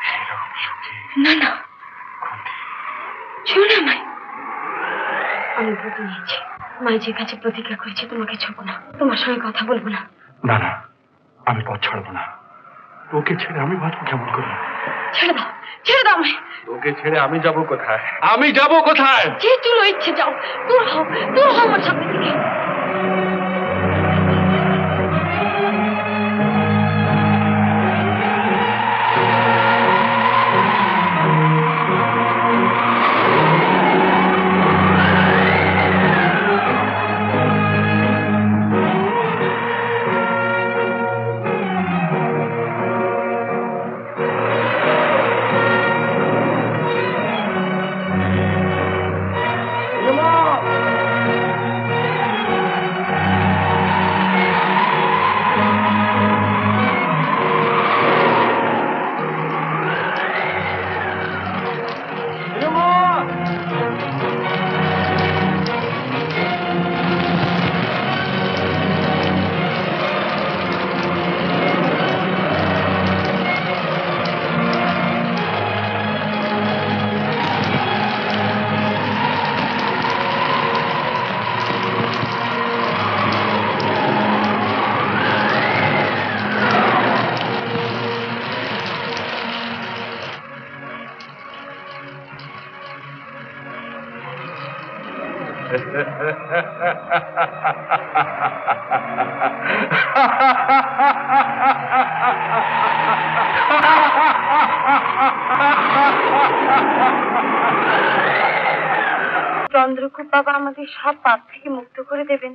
সেই রকম সুখে। না না, ছোঁয়ো না আমায়। আমি ব্রত নিয়েছি, মায়ের কাছে প্রতিজ্ঞা করেছি তোমাকে ছোঁবো না, তোমার সঙ্গে কথা বলবো না। না না, আমি পথ ছাড়বো না। তোকে ছেড়ে আমি বাঁচবো কেমন করে? ছেড়ে দাও, ছেড়ে দাও আমায়। তোকে ছেড়ে আমি যাবো কোথায়? আমি যাবো কোথায়? যে চুলো ইচ্ছে যাও, দূর হও, দূর হও আমার সামনে থেকে। চন্দ্রকুপ বাবা আমাদের সব পাপ থেকে মুক্ত করে দেবেন,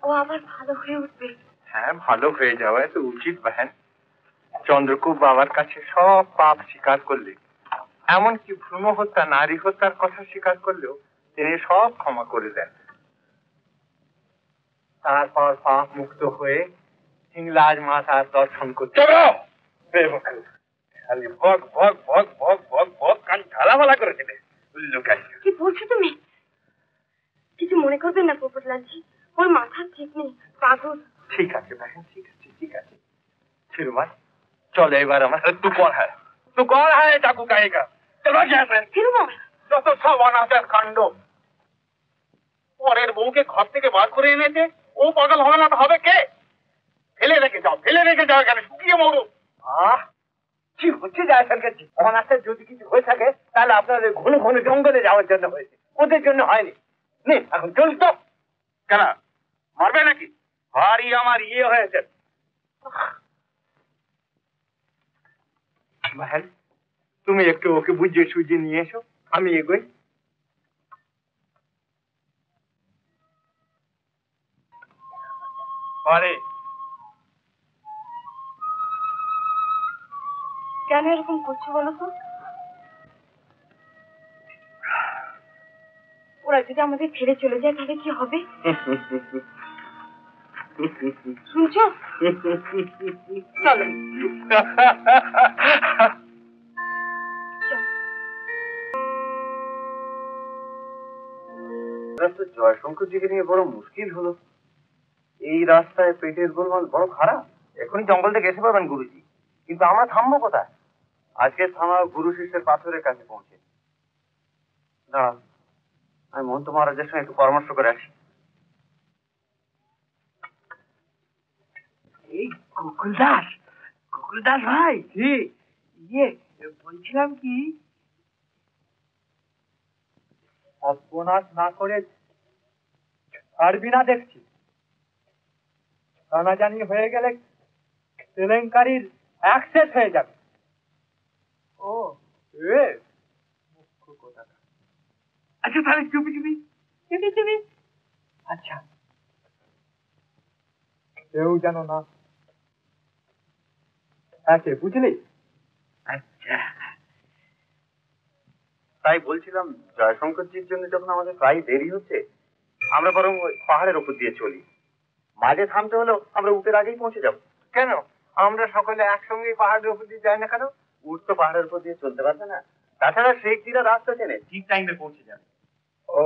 ও আবার ভালো হয়ে উঠবে। হ্যাঁ, ভালো হয়ে যাওয়া তো উচিত বাহেন। চন্দ্রকুপ বাবার কাছে সব পাপ স্বীকার করলে, এমনকি ভ্রূণ হত্যা, নারী হত্যার কথা স্বীকার করলেও তিনি সব ক্ষমা করে দেন। তারপর পাপ মুক্ত হয়ে হিংলাজ মাতার দর্শন করতে খালি ভগ ভগ ভগ ভগ ভগ ভগ কান ঝালামালা করে দেবে। কি বলছো তুমি? কিছু মনে করবেন না পোপটলালজি, ওর মাথা ঠিক নেই, পাগল। ঠিক আছে বাহেন, ঠিক আছে, ঠিক আছে। শিরুমান, চলো এবার আমার তু কর হ্যাঁ চাকু কাহেগা যত সব অনাচার কাণ্ড। পরের বউকে ঘর থেকে বার করে এনেছে, ও পাগল হবে না তো হবে কে? ফেলে রেখে যাও কেন? শুকিয়ে মরো। কি হচ্ছে জায়গার কাছে? অনাচার যদি কিছু হয়ে থাকে তাহলে আপনাদের ঘন ঘন জঙ্গলে যাওয়ার জন্য হয়েছে, ওদের জন্য হয়নি। নে এখন চল তো। কেন মারবে নাকি? ভারী আমার হয়েছে। ভাই তুমি একটু ওকে বুঝিয়ে সুঝিয়ে নিয়ে এসো, আমি এগোই। আরে কেন এরকম করছো বলো তো? ওরা যদি আমাদের ছেড়ে চলে যায় তাহলে কি হবে? শুনছো? চলো জয়শঙ্করজিকে নিয়ে বড় মুশকিল হলো। এই রাস্তায় পেটের গোলমাল বড় খারাপ। এখনই জঙ্গল থেকে এসে পাবেন গুরুজি, কিন্তু আমরা থামবো কোথায়? আজকে থামা গুরু শিষ্যের পাথরের কাছে পৌঁছে। দাঁড়া, আমি মহন্ত মহারাজের সঙ্গে একটু পরামর্শ করে আসি। এই গোকুলদাস ভাই, বলছিলাম কি, অপনাশ না করে ছাড়বি না দেখছি। জানাজানি হয়ে গেলে কেলেঙ্কারির অ্যাক্সেস হয়ে যাবে। ও মুখ্য কথা। আচ্ছা তাহলে চুপি চুপি। আচ্ছা কেউ যেন না আছে, বুঝলি? আচ্ছা তাই বলছিলাম, জয়শঙ্করজির জন্য যখন আমাদের প্রায় দেরি হচ্ছে, আমরা বরং ওই পাহাড়ের উপর দিয়ে চলি। মাঝে থামতে হলেও আমরা উঠের আগেই পৌঁছে যাব। কেন আমরা সকলে একসঙ্গে পাহাড়ের উপর দিয়ে যাই না কেন? উঠ তো পাহাড়ের উপর দিয়ে চলতে পারবে না, তাছাড়া শেখজিরা রাস্তা চেনে, ঠিক টাইমে পৌঁছে যাবে। ও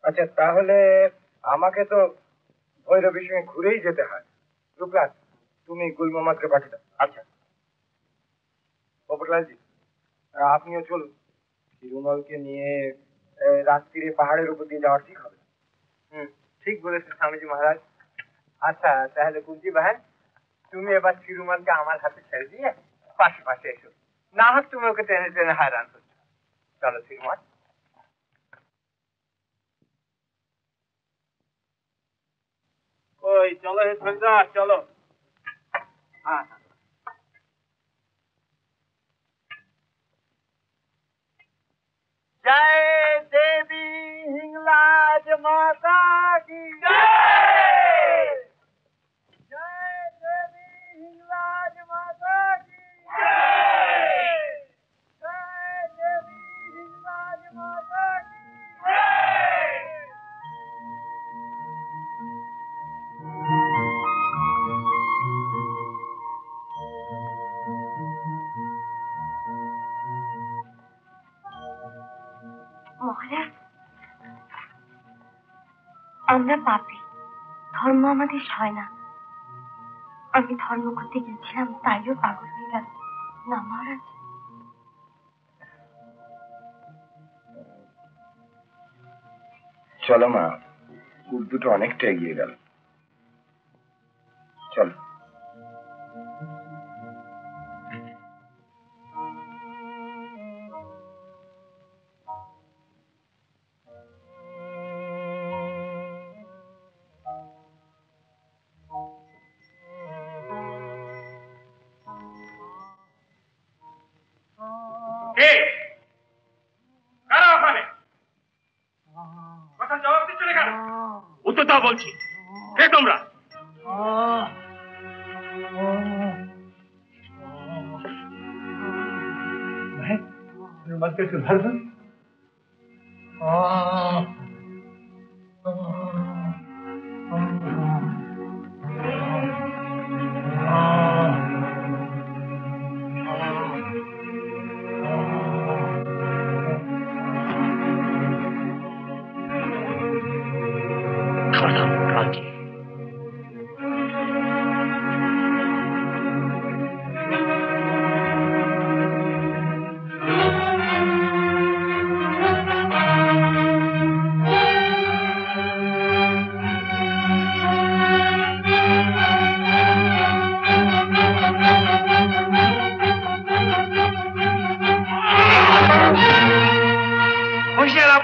আচ্ছা, তাহলে আমাকে তো ভৈরবীর সঙ্গে ঘুরেই যেতে হয়। রূপলাল, তুমি গুলমামাদকে পাঠিয়ে দাও। আচ্ছা পোপটলালজি, আপনিও চলুন। তিরুমলকে নিয়ে রাত্রিরে পাহাড়ের উপর দিয়ে যাওয়া ঠিক হবে। ঠিক বলেছেন স্বামীজি মহারাজ। আচ্ছা তাহলে কুঞ্জি বাহেন, তুমি এবার তিরুমলকে আমার হাতে ছেড়ে দিয়ে পাশে পাশে এসো, না হোক তুমি ওকে টেনে টেনে হায়রান করছো। চলো তিরুমল। ওই চলো হে সন্ধ্যা, চলো। হ্যাঁ जय देवी हिंगलाज माता की जय। जय देवी हिंगलाज माता की जय। जय देवी हिंगलाज माता की जय। মহারাজ, আমরা পাপী, ধর্ম আমাদের সয় না। আমি ধর্ম করতে গেছিলাম, তাইও পাগল হয়ে গেল না মহারাজ? চলো মা, উট দুটো অনেকটা এগিয়ে গেল, চলো। উত্তরটা বলছি, কে তোমরা?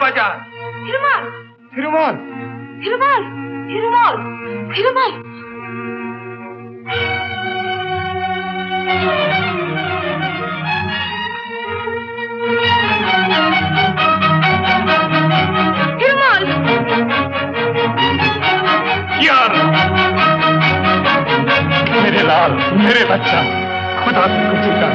বাজার। তিরুমাল তিরুমাল তিরুমাল তিরুমাল তিরুমাল তিরুমাল यार मेरे लाल, मेरे बच्चा, खुदा तुमको चुका।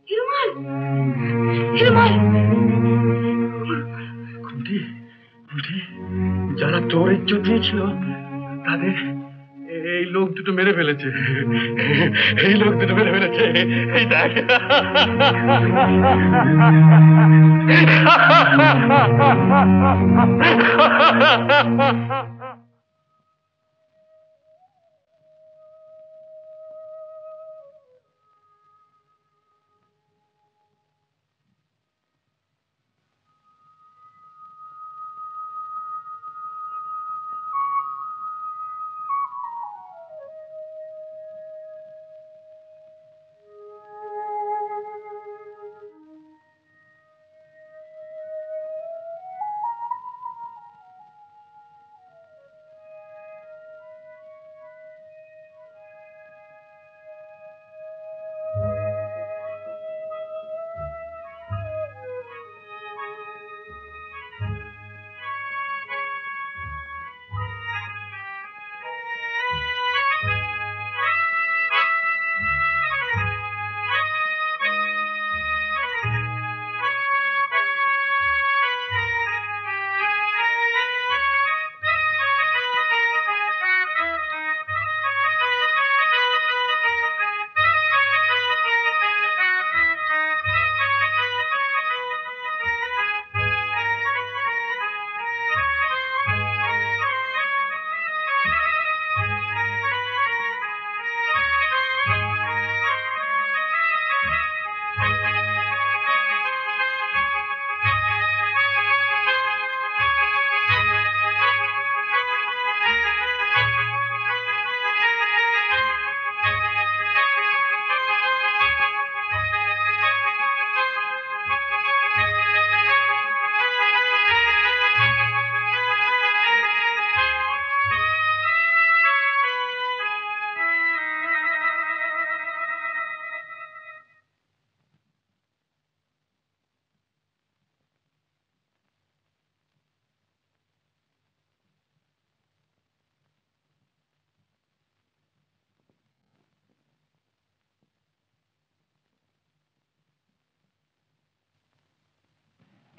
তিরুমাল তিরুমাল কুন্তি, কুন্তি, যারা তোর ইজ্জত দিয়েছিল তাদের এই লোক দুটো মেরে ফেলেছে। এই লোক দুটো মেরে ফেলেছে। এই দেখ।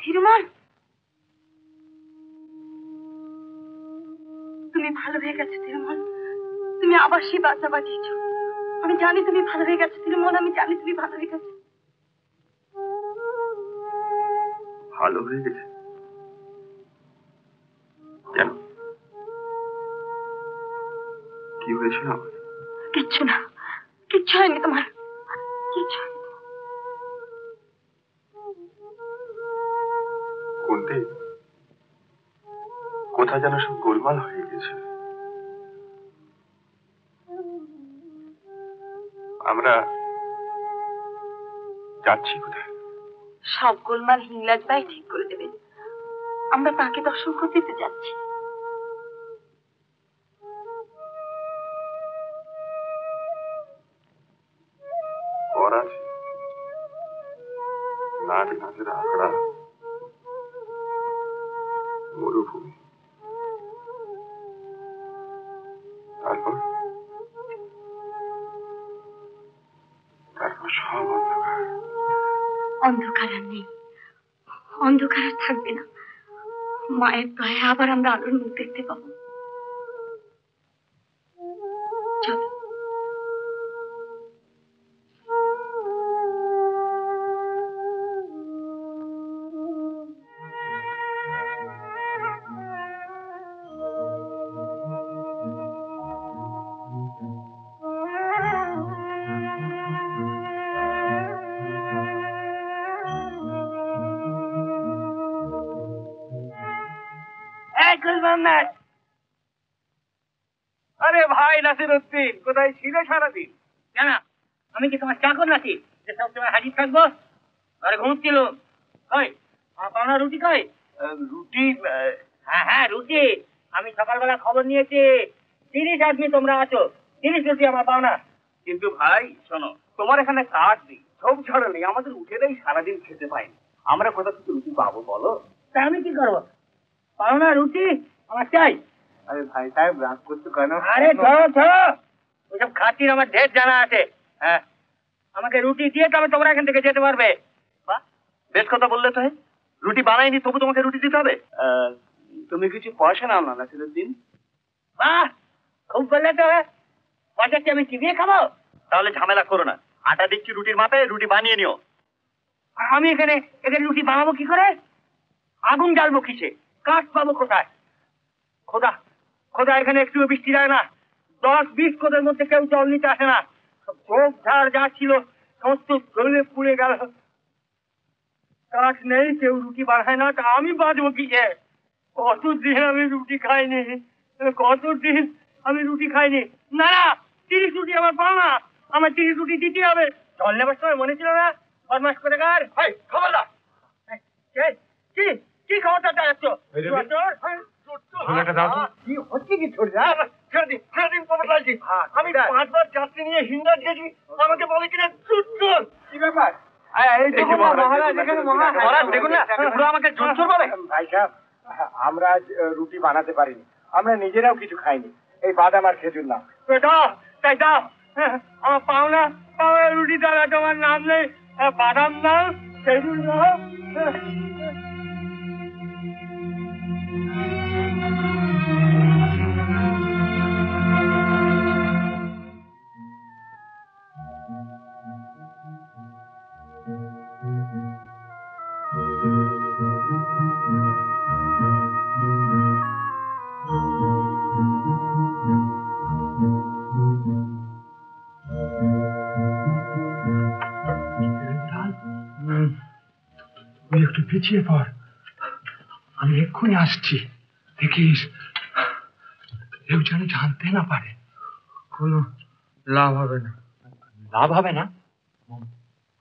তিরুমাল তুমি ভালো হয়ে গেছো তিরুমাল। তুমি আবার সেই বাচ্চা বাঁচিয়েছো। আমি জানি তুমি ভালো হয়ে গেছো তিরুমাল। আমি জানি তুমি ভালো হয়ে গেছো। ভালো হয়ে গেছে কেন? কি হয়েছিল আমার? কিচ্ছু না, কিচ্ছু হয়নি তোমার, কিচ্ছু হয়নি। কুন্তি, কোথায় যেন সব গোলমাল হয়ে গেছে। আমরা যাচ্ছি কোথায়? সব গোলমাল হিংলাজ ভাই ঠিক করে দেবেন। আমরা তাকে দর্শন করতে তো যাচ্ছি। নাচ নাচের আখড়া, মরুভূমি, তারপর সব অন্ধকার। অন্ধকার আর নেই, অন্ধকার আর থাকবে না। মায়ের দয়া আবার আমরা আলোর মুখ দেখতে পাবো। চলো। আরে ভাই নাসিরউদ্দিন, কোথায় ছিলে সারাদিন? কেন আমি কি তোমার চাকর নাকি যে সবসময় হাজির থাকবো? ঘরে ঘুমছিল। কই আমার পাওনা রুটি কই? রুটি? হ্যাঁ হ্যাঁ রুটি। আমি সকালবেলা খবর নিয়েছি 30 আদমি তোমরা আছো, 30 রুটি আমার পাওনা। কিন্তু ভাই শোনো, তোমার এখানে কাঠ নেই, সব ঝড় নেই, আমাদের উঠেরাই সারাদিন খেতে পাইনি, আমরা কোথা থেকে রুটি পাবো বলো? তা আমি কি করবো? পাওনা রুটি আমার চাই। আরে ভাই সাহেব রাগ করছো কেন? আরে ধরো ধরো, ওইসব খাতির আমার ঢের জানা আছে। হ্যাঁ আমাকে রুটি দিয়ে তবে তোমরা এখান থেকে যেতে পারবে। বাহ, বেশ কথা বললে তো। রুটি বানাইনি তবু তোমাকে রুটি দিতে হবে? তুমি কিছু পয়সা নাও না নাসিরউদ্দিন। বাহ খুব বললে তো। পয়সা কি আমি চিবিয়ে খাবো? তাহলে ঝামেলা করো না, আটা দিচ্ছি রুটির মাপে, রুটি বানিয়ে নিও। আর আমি এখানে এখানে রুটি বানাবো কি করে? আগুন জ্বালবো কিসে? কাঠ পাবো কোথায়? খোদা খোদা, এখানে একটু বৃষ্টি যায় না। 10-20 কোদের মধ্যে কেউ জল নিতে আসে না। ঝোপ ঝাড় যা ছিল সমস্ত জ্বলে পুড়ে গেল। কাঠ নেই, কেউ রুটি বানায় না, তা আমি বাঁধবো কি? কতদিন আমি রুটি খাইনি, কতদিন আমি রুটি খাইনি। না না, 30 রুটি আমার পাও না, আমার 30 রুটি দিতে হবে। জল নেবার সময় মনে ছিল না? বদমাস করে গার ভাই, খবরদার। কি কি খবরটা চাচ্ছ? কি হচ্ছে কি? আমি 5 বার যাত্রী নিয়ে হিন্দার গেছি, আমাকে বলে কিনা চুটচুর। কি ব্যাপার? দেখুন না, পুরো আমাকে জোর বলে। ভাই সাহেব, আমরা আজ রুটি বানাতে পারিনি, আমরা নিজেরাও কিছু খাইনি, এই বাদাম আর খেজুর না। দাও তাই দাও, আমার পাওনা পাওনা রুটি দাদা, তোমার নাম নেই, বাদাম দাও, খেজুর দাও। তুই একটু পিছিয়ে পড়, আমি এক্ষুনি আসছি, দেখিস কেউ যেন জানতে না পারে। কোনো লাভ হবে না। লাভ হবে না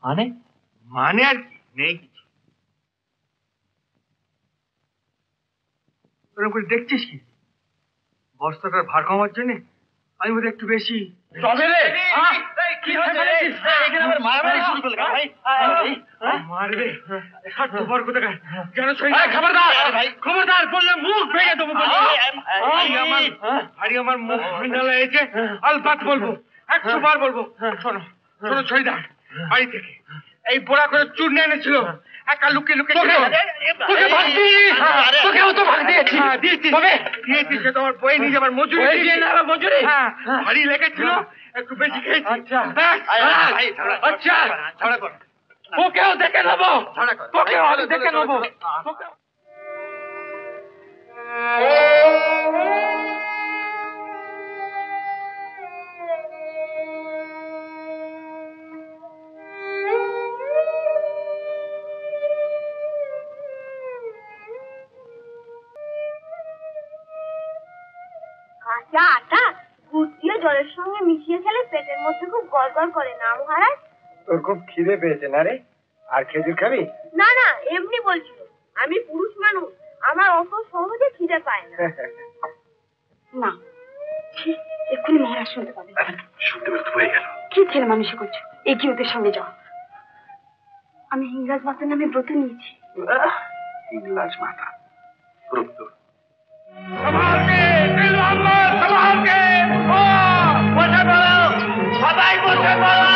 মানে? মানে আর কি, নেই কিছু। ওরকম করে দেখছিস কি? বস্তাটার ভার কমার জন্য আমি বোধহয় একটু বেশি। তবে রে কি হচ্ছে? এখানে আবার মারামারি শুরু করলে ভাই? মারবে স্বার্থপর কোথাকার, যেন খবরদার খবরদার, বললে মুখ ভেঙে দেবো। আমার মুখ ভাঙা হয়েছে, আলবাত বলবো, 100 বার বলবো। শোনো শোনো ছয়দার, বাড়ি থেকে এই বোড়া করে চূর্ণ এনেছিল, একা লুকিয়ে লুকিয়ে দিয়েছিস। তোমার বই নিয়ে যাবার মজুরি, ভারী লেগেছিল, একটু বেশি খেয়েছি। আচ্ছা ওকেও দেখে নেবো, তোকেও আমি দেখে নেবো। কাঁচা আটা গুড় দিয়ে জলের সঙ্গে মিশিয়ে খেলে পেটের মধ্যে খুব গড়গড় করে না মহারাজ? তোর খুব খিদে পেয়েছে না রে? আর খেজুর খাবি? না না, এমনি বলছিল, আমি পুরুষ মানুষ, আমার অত সহজে খিদে পায় না। না এক্ষুনি মহারাজ শুনতে পাবে। শুনতে পেলে তো হয়ে গেল। কি ছেলে মানুষ করছো? এগিয়ে ওদের সঙ্গে যাও। আমি হিংরাজ মাতার নামে ব্রত নিয়েছি। ইংলাজ মাতা ব্রত? সবাই বসে বলো।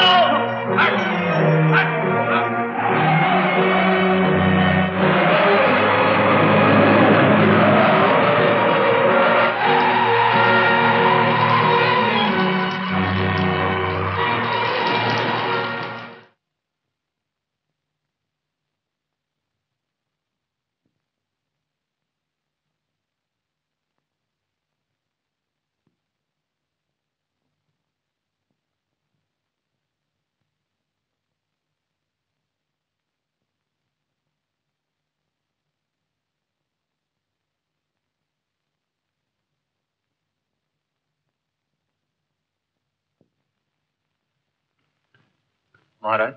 মহারাজ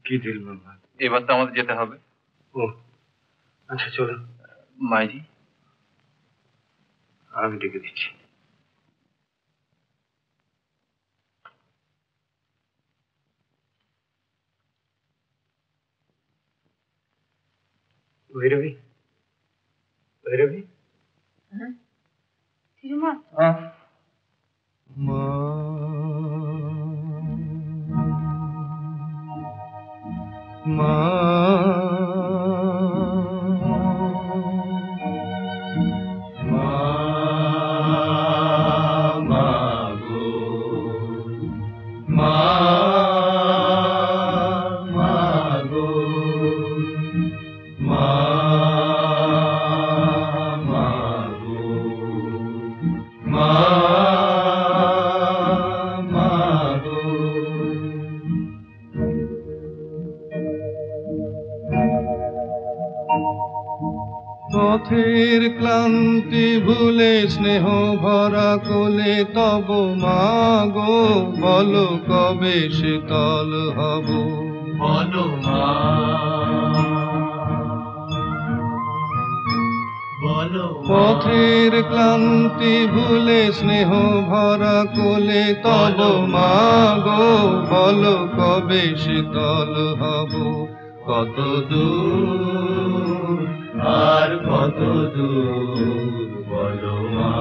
কি দিল বাবা? এবার তো আমাদের যেতে হবে। ও আচ্ছা চলো। মাইজি আমি ডেকে দিচ্ছি। ভৈরবী, ভৈরবী, শিরুমা মা মা পথের ক্লান্তি ভুলে স্নেহ ভরা কোলে তব মাগো বলো কবে শীতল হব, বলো মা বলো। পথের ক্লান্তি ভুলে স্নেহ ভরা কোলে তব মাগো বলো কবে শীতল হব। কত দূর আর কত দূর বলো মা,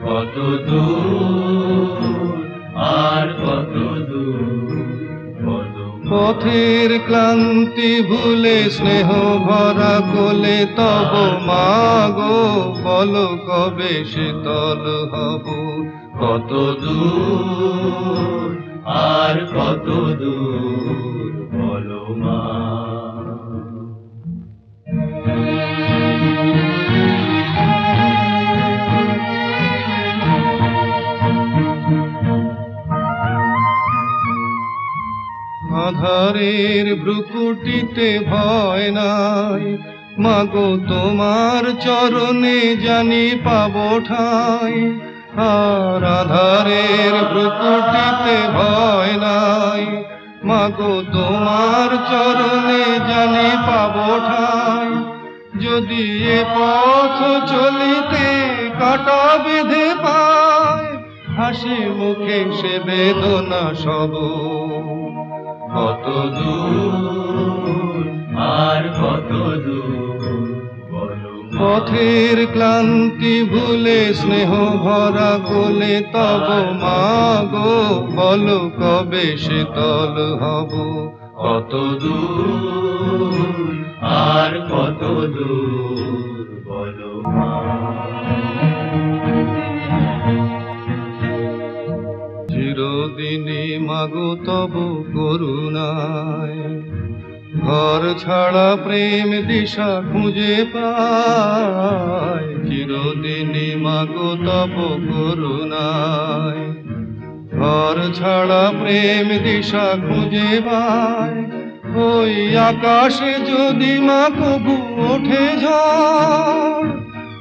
কত দূর আর কত দূর বলো। পথের ক্লান্তি ভুলে স্নেহ ভরা কোলে তব মাগো বলো কবে শীতল হব। কত দূর আর কত দূর বলো মা। আধারের ভ্রুকুটিতে ভয় নাই, মাগো তোমার চরণে জানি পাবো ঠাই। আর আধারের ভ্রুকুটিতে ভয় নাই, মাগো তোমার চরণে জানি পাবো ঠাই। যদি এ পথ চলিতে কাটা বেঁধে পায়, হাসি মুখে সে বেদনা সব। কত দূর আর কত দূর বলো। পথের ক্লান্তি ভুলে স্নেহ ভরা কোলে তব মাগো বলো কবে শীতল হব। কত দূর আর কত দূর বলো মা। চিরদিনই মাগো তব করুণায়, ঘর ছাড়া প্রেম দিশা খুঁজে পায়। চিরদিনই মাগো তব করুণায়, ঘর ছাড়া প্রেম দিশা খুঁজে পায়। ওই আকাশে যদি মা কবু ওঠে ঝড়,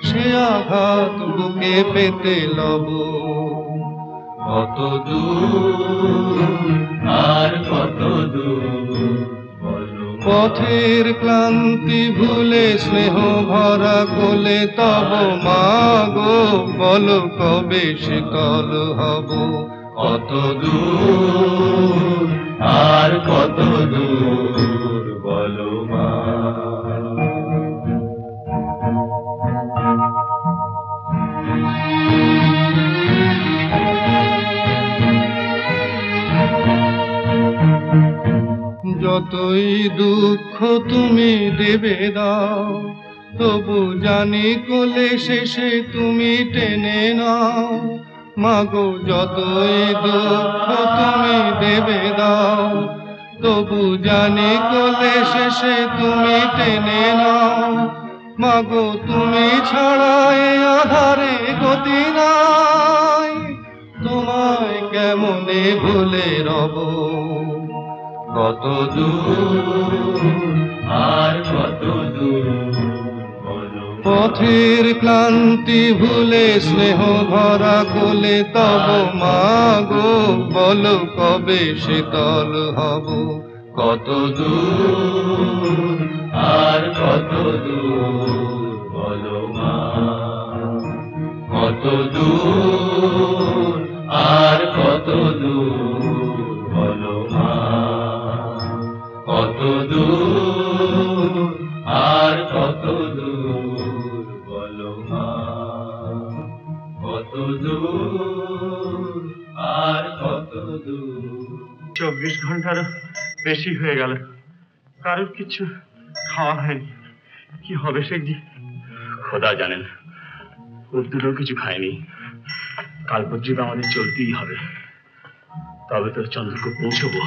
সে আঘাত বুকে পেতে লব। কত দূর আর কত দূর বলো। পথের ক্লান্তি ভুলে স্নেহ ভরা কোলে তব মাগো বলো কবে শীতল হব। কত দূর আর কত দূর বলো মা। যতই দুঃখ তুমি দেবে দাও, তবু জানি কোলে শেষে তুমি টেনে নাও। মাগো যতই দুঃখ তুমি দেবে দাও, তবু জানি কোলে শেষে তুমি টেনে নাও। মাগো তুমি ছাড়া এ আধারে গতি নাই, তোমায় কেমনে ভুলে রব। কত দূর আর কত দূর বলো। পথের ক্লান্তি ভুলে স্নেহ ভরা কোলে তব মাগো বলো কবে শীতল হব কত দূর আর কত দূর বলো মা কত দূর আর কত দূর বলো মা কত দূর আর কত দূর বলো মা কত দূর আর কত দূর 24 ঘন্টার বেশি হয়ে গেল কারোর কিছু খাওয়া হয়নি কি হবে শেখজি খোদা জানেন দুটো কিছু খায়নি কাল পর্যন্ত আমাদের চলতেই হবে তবে তো চন্দ্রকে পৌঁছবো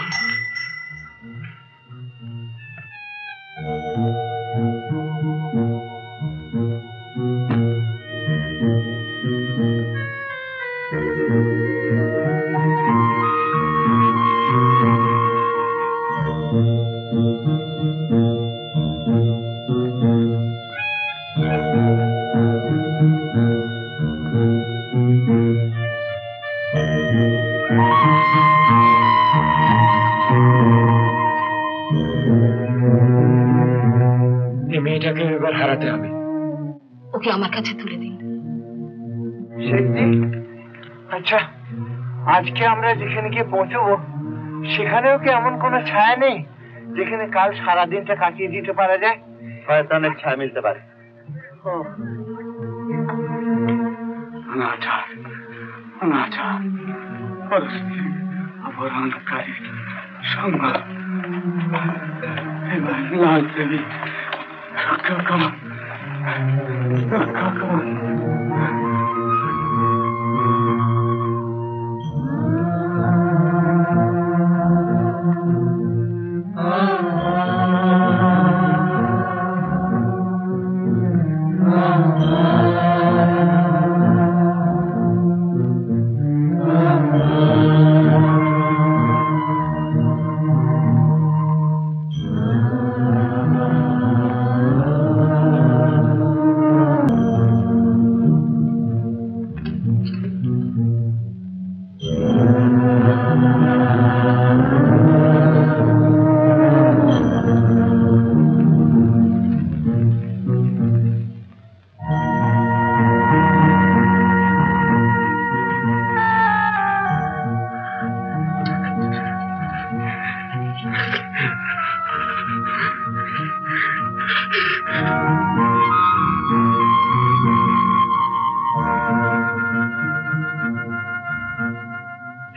মেয়েটাকে এবার হারাতে হবে ওকে আমার কাছে তুলে দিন আচ্ছা আজকে আমরা যেখানে গিয়ে পৌঁছবো সেখানেও কি এমন কোনো ছায়া নেই যেখানে কাল সারাদিনটা কাটিয়ে দিতে পারা যায় শয়তানের ছায়া মিলতে পারে অপহরণকারী সঙ্গ এবার লাল দেবী রক্ষা করো রক্ষা করো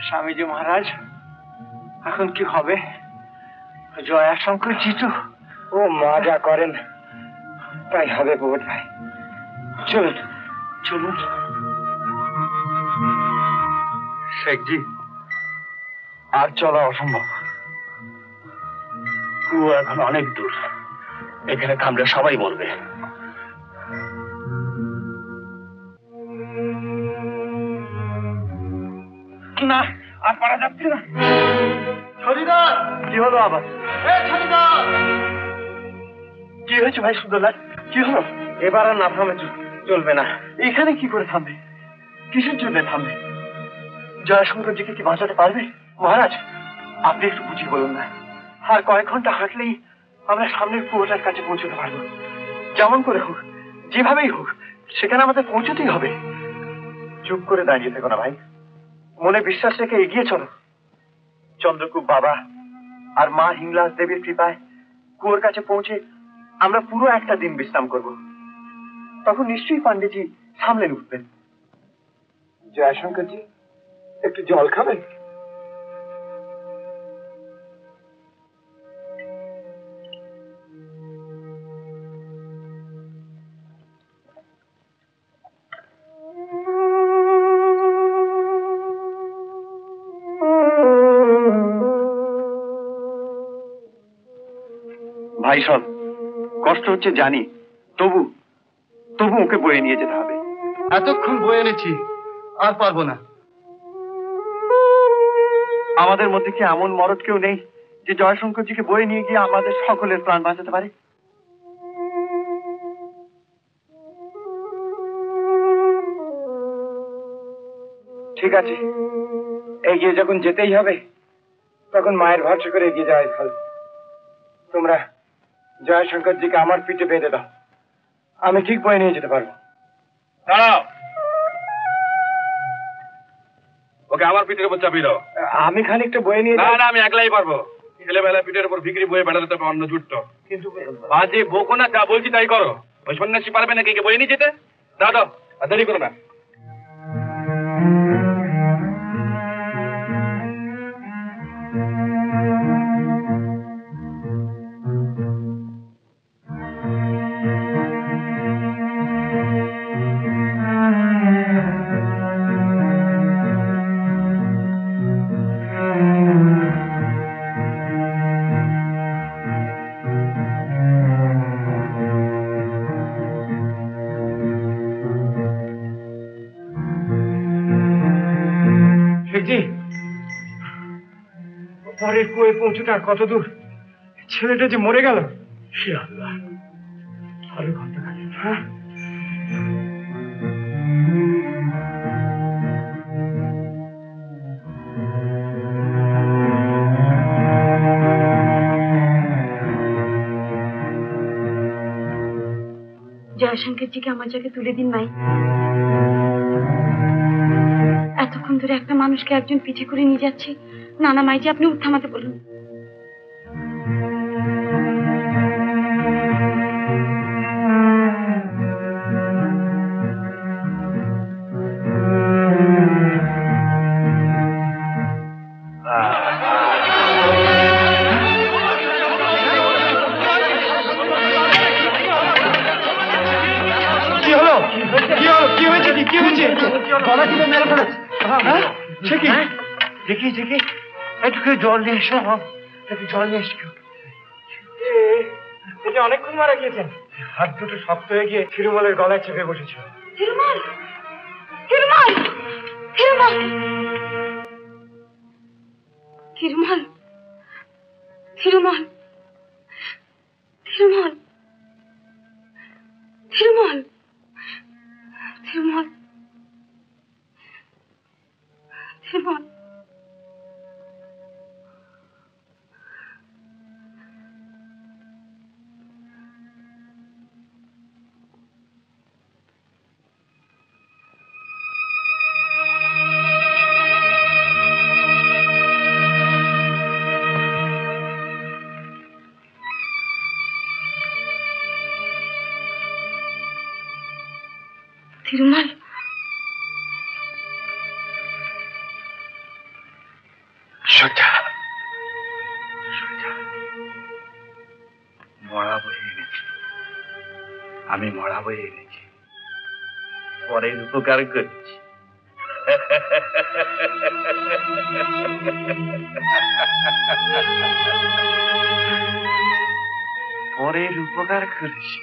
স্বামীজি মহারাজ এখন কি হবে জয়াশঙ্কর জিতু ও মা যা করেন তাই হবে বোধ ভাই চলুন চলুন শেখজি আর চলা অসম্ভব কুয়ো এখন অনেক দূর এখানে থামলে সবাই মরবে না আর পারা যাচ্ছে না হরিদাস কি হলো আবার কি হয়েছে ভাই সুন্দরলাল কি হলো এবার আর না থামে চলবে না এখানে কি করে থামবে কিসের জন্য থামবে জয়াশঙ্করজিকে কি বাঁচাতে পারবে মহারাজ আপনি একটু বুঝিয়ে বলুন না আর কয়েক ঘন্টা হাঁটলেই আমরা সামনের কুয়োটার কাছে পৌঁছতে পারবো যেমন করে হোক যেভাবেই হোক সেখানে আমাদের পৌঁছতেই হবে চুপ করে দাঁড়িয়ে থেকো না ভাই মনে বিশ্বাস রেখে এগিয়ে চলো চন্দ্রকূপ বাবা আর মা হিংলাজ দেবীর কৃপায় কুয়োর কাছে পৌঁছে আমরা পুরো একটা দিন বিশ্রাম করব তখন নিশ্চয়ই পান্ডেজি সামলে উঠবেন জয়াশঙ্করজি একটু জল খাবেন ভাই সব কষ্ট হচ্ছে জানি তবু তবু ওকে বয়ে নিয়ে যেতে হবে এতক্ষণ বয়ে এনেছি আর পারবো না আমাদের মধ্যে কি এমন মরদ কেউ নেই যে জয়শঙ্করজিকে বয়ে নিয়ে গিয়ে আমাদের সকলের প্রাণ বাঁচাতে পারে ঠিক আছে, এগিয়ে যখন যেতেই হবে তখন মায়ের ভরসা করে এগিয়ে যাওয়াই ভালো। তোমরা জয়শঙ্করজিকে আমার পিঠে বেঁধে দাও, আমি ঠিক বয়ে নিয়ে যেতে পারবো। দাঁড়াও, ওকে আমার পিঠের উপর চাপিয়ে দাও। আমি খানিকটা বয়ে নিয়ে না, আমি একলাই পারবো। ছেলেবেলা পিঠের উপর ভিকরি বয়ে বেড়াতে তবে অন্য জুটতো, কিন্তু বাজে বকো না, যা বলছি তাই করো। ওই সন্ন্যাসী পারবে না কে বয়ে নিয়ে যেতে? দাও, আর দেরি করো না। পরের কুয়ে পৌঁছতে আর কত দূর? ছেলেটা যে মরে গেল। সে আল্লাহ, আরো ঘন্টা খালি। হ্যাঁ, জয়শঙ্করজিকে আমার জায়গায় তুলে দিন মাই। এতক্ষণ ধরে একটা মানুষকে একজন পিঠে করে নিয়ে যাচ্ছে। না না মাইজি, আপনি থামাতে বলুন। কি হলো? কি হয়েছে? কি হয়েছে? গলা টিপে মেরে ফেলেছে। দেখি একটু জল নিয়ে এসো। একটু জল নিয়ে এসো। এটা অনেকক্ষণ মারা গিয়েছেন। হাত দুটো শক্ত হয়ে গিয়ে থিরুমলের গলায় চেপে বসেছে। থিরুমল, থিরুমল, থিরুমল, থিরুমল, থিরুমল, থিরুমল, থিরুমল, থিরুমল, থিরুমল। থিরুমল, মরা বয়ে এনেছি, আমি মরা বয়ে এনেছি, পরের উপকার করছি। পরের উপকার করেছি।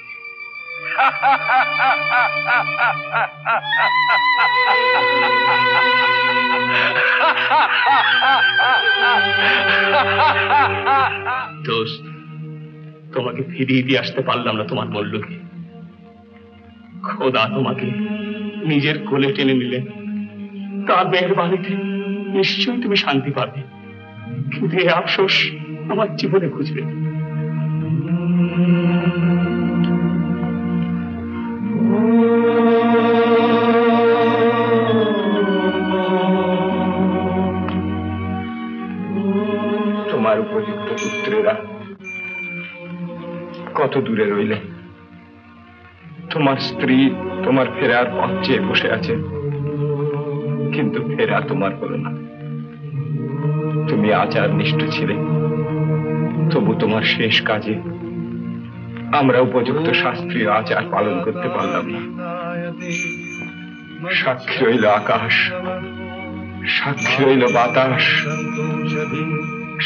দোস্ত, তোমাকে ফিরিয়ে দিয়ে আসতে পারলাম না তোমার মূল্য কি। খোদা তোমাকে নিজের কোলে টেনে নিলেন, তার মেহেরবানিতে নিশ্চয়ই তুমি শান্তি পাবে। কিন্তু এই আফসোস আমার জীবনে খুঁজবে। তোমার উপযুক্ত পুত্রেরা কত দূরে রইলেন। তোমার স্ত্রী তোমার ফেরার পথ চেয়ে বসে আছে, কিন্তু ফেরা তোমার হলো না। তুমি আচার নিষ্ঠ ছিলে, তবু তোমার শেষ কাজে আমরা উপযুক্ত শাস্ত্রীয় আচার পালন করতে পারলাম না। সাক্ষী রইল আকাশ, সাক্ষী রইল বাতাস,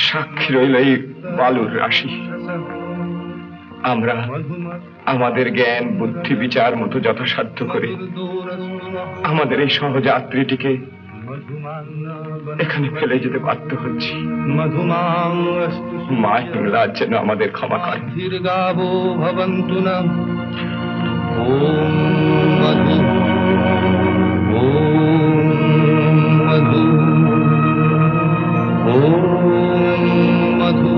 সাক্ষী রইল এই বালুর রাশি। আমরা আমাদের জ্ঞান বুদ্ধি বিচার মতো যথাসাধ্য করে আমাদের এই সহযাত্রীটিকে এখানে ফেলে যেতে বাধ্য হচ্ছি। মা হিমলাজ যেন আমাদের ক্ষমা করেন। ভবন্তু না। ওম মধু, ওম मधु ओम मधु।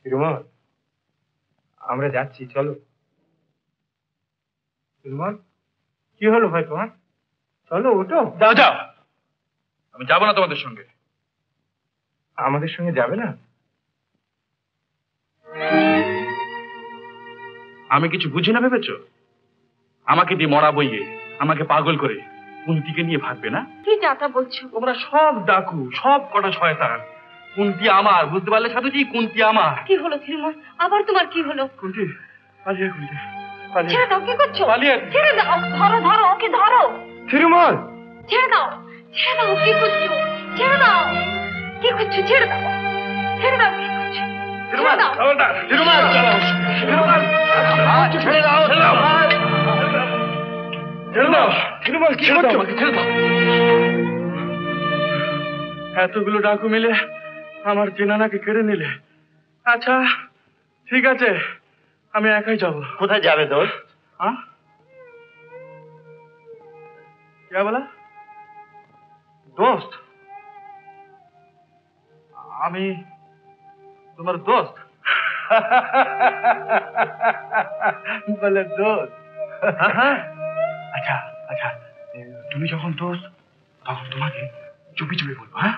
তিরুমল, আমরা যাচ্ছি, চলো। তিরুমল, কি হলো ভাই তোমার? চলো, ওঠো। যাও যাও, আমি যাবো না তোমাদের সঙ্গে। আমাদের সঙ্গে যাবে না? আমি কিছু বুঝি না ভেবেছো? আমাকে দিয়ে মরা বইয়ে আমাকে পাগল করে কুন্তিকে নিয়ে ভাববে না? কি যাতা বলছো? তোমরা সব ডাকু, সব কটা শয়তান। কুন্তি আমার, বুঝতে পারলে সাধুজি? কুন্তি আমার। কি হলো তিরুমল, আবার তোমার কি হলো? কুন্তি পালিয়ে, কুন্তি ছেড়ে দাও, কি করছো? পালিয়ে। ছেড়ে দাও, ধরো ধরো ওকে, ধরো। তিরুমল, ছেড়ে দাও, ছেড়ে দাও, কি করছো? ছেড়ে দাও, কি করছো? ছেড়ে দাও, ছেড়ে দাও, কি করছো? ছেড়ে দাও। তিরুমল, তিরুমল, ছেড়ে দাও, ছেড়ে দাও, ছেড়ে দাও। তিরুমল, কি করছো? ছেড়ে দাও। এতগুলো ডাকু মিলে আমার জেনানাকে কেড়ে নিলে। আচ্ছা ঠিক আছে, আমি একাই যাব। কোথায় যাবে দোস্ত? হ্যাঁ, क्या बोला? दोस्त? আমি তোমার দোস্ত? বলে দোস্ত? আচ্ছা আচ্ছা, তুমি যখন দোস্ত তখন তোমাকে চুপি চুপি বলবো। হ্যাঁ,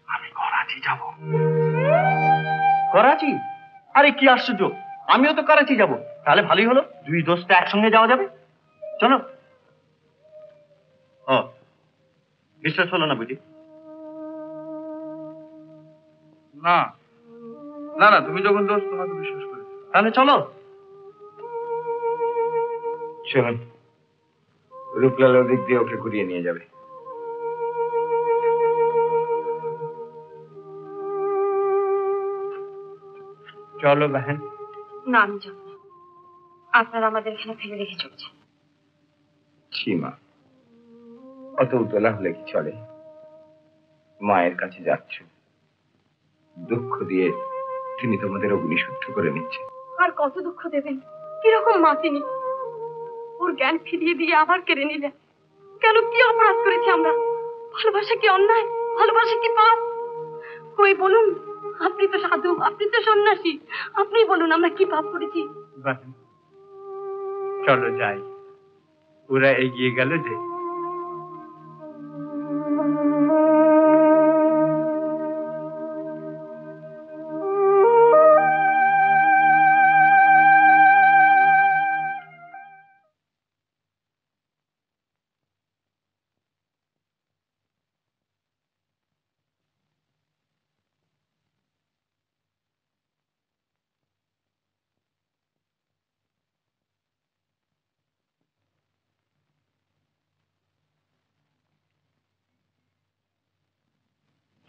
আমি করাচি যাব। করাচি? আরে কি আশ্চর্য, আমিও তো করাচি যাব। তাহলে ভালোই হলো, দুই দোস্ত একসঙ্গে যাওয়া যাবে। চলো। ও, বিশ্বাস হলো না বুঝি? না না না, তুমি যখন দোস্ত তোমাকে বিশ্বাস করি। তাহলে চলো। শোন, রূপলাল ওদিক দিয়ে ওকে ঘুরিয়ে নিয়ে যাবে। চলো বাহেন। না, আমি যাবো না। আপনারা আমাদের এখানে ফেলে রেখে চলছেন। সীমা, অত উতলা হলে কি চলে? মায়ের কাছে যাচ্ছ, দুঃখ দিয়ে তিনি তোমাদের অগ্নিশুদ্ধ করে নিচ্ছে। আর কত দুঃখ দেবেন? কিরকম মা তিনি? ওর জ্ঞান ফিরিয়ে দিয়ে আবার কেড়ে নিলেন কেন? কি অপরাধ করেছি আমরা? ভালোবাসা কি অন্যায়? ভালোবাসা কি পাপ? কই বলুন, আপনি তো সাধু, আপনি তো সন্ন্যাসী, আপনি বলুন আমরা কি পাপ করেছি? বাহেন, চলো যাই। ওরা এগিয়ে গেল যে।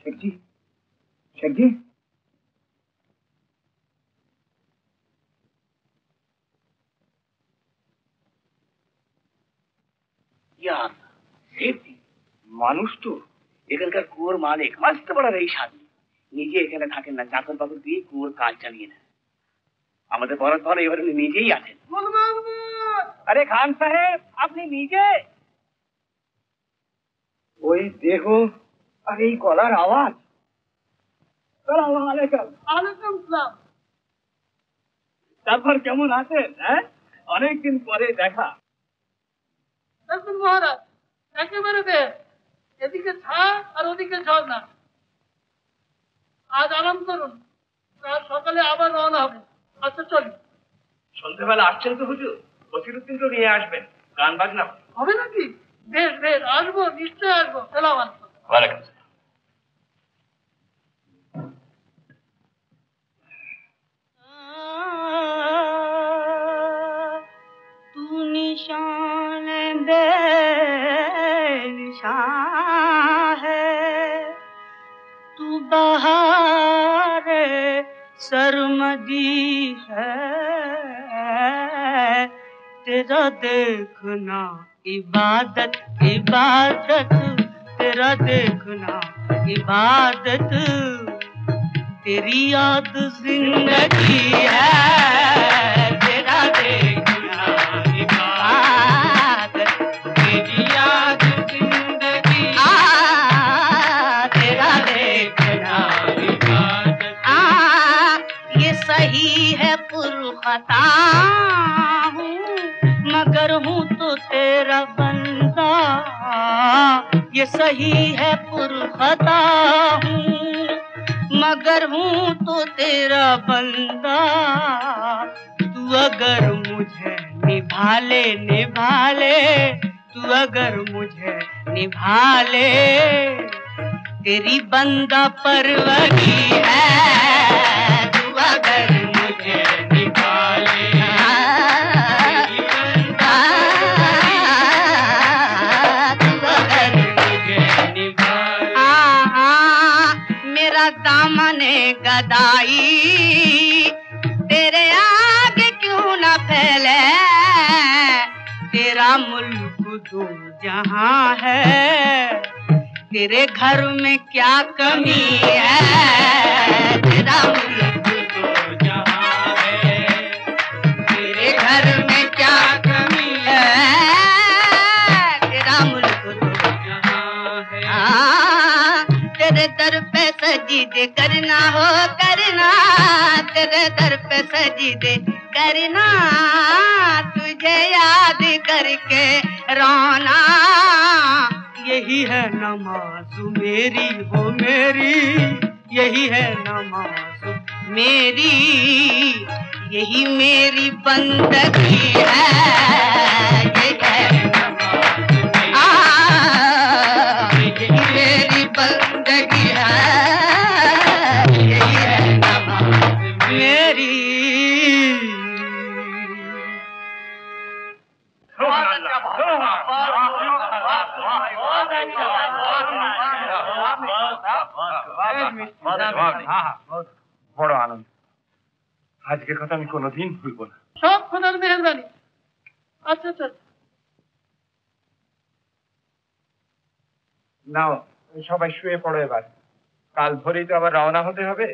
शेख जी, शेख जी, মানুষ তো এখানকার কুয়োর মালিক, মস্ত বড় রেশ আদমি। নিজে এখানে থাকেন না, চাকর বাকর দিয়ে কুয়োর কাজ চালিয়ে নেন। আমাদের বরাদ ভালো, এবার উনি নিজেই আছেন। আরে খান সাহেব, আপনি নিজে? ওই দেহ আর এই গলার আওয়াজ। সালাম আলাইকুম। আলাইকুম সালাম। তারপর কেমন আছেন? হ্যাঁ, অনেকদিন পরে দেখা। দেখুন মহারাজ, একেবারে বেশ, এদিকে ঝাড় আর ওদিকে ঝড় না। আজ আরাম করুন, কাল সকালে আবার রওনা হবে। আচ্ছা চলি। সন্ধ্যেবেলা আসছেন তো হুজুর? বসিরুদ্দিন তো নিয়ে আসবেন, গান বাজনা হবে নাকি? বেশ বেশ, আসবো, নিশ্চয় আসবো। সালাম আলাইকুম। ওয়ালাইকুম। तू निशान बेनिशान है, तू बहार सरमदी है, तेरा देखना इबादत इबादत, तेरा देखना इबादत, तेरी याद जिंदगी है, तेरा देखना इबादत, तेरी याद जिंदगी, तेरा देखना इबादत। ये सही है पुरखता हूँ, मगर हूँ तो तेरा बंदा, ये सही है पुरखता हूँ, मगर हूँ तो तेरा बंदा। तू अगर मुझे निभा ले निभा ले, तू अगर मुझे निभा ले, तेरी बंदा परवरी है, तू अगर मुझे निभा ले, तेरी बंदा, तू अगर मुझे निभा ले। मेरा दामने गदाई तेरे आगे क्यों न फैले, तेरा मुल्क दो जहां है, तेरे घर में क्या कमी है, तेरा मुल्क दो जहां है, तेरे घर में क्या कमी है, तेरा मुल्क दो जहां है। तेरे दर पे सजीदे करना हो करना, तेरे दर पे सजीदे करना, तुझे याद करके रोना, यही है नमाज मेरी हो मेरी, यही है नमाज मेरी, यही मेरी बंदगी है, यही है नमाज मेरी, यही मेरी बंदगी है, यही है नमाज मेरी। বড় আনন্দ, আজকের কথা আমি কোনোদিন ভুলবো না। সব খোদার মেহেরবানি। আচ্ছা আচ্ছা নাও সবাই শুয়ে পড়ো এবার, কাল ভোরেই তো আবার রওনা হতে হবে।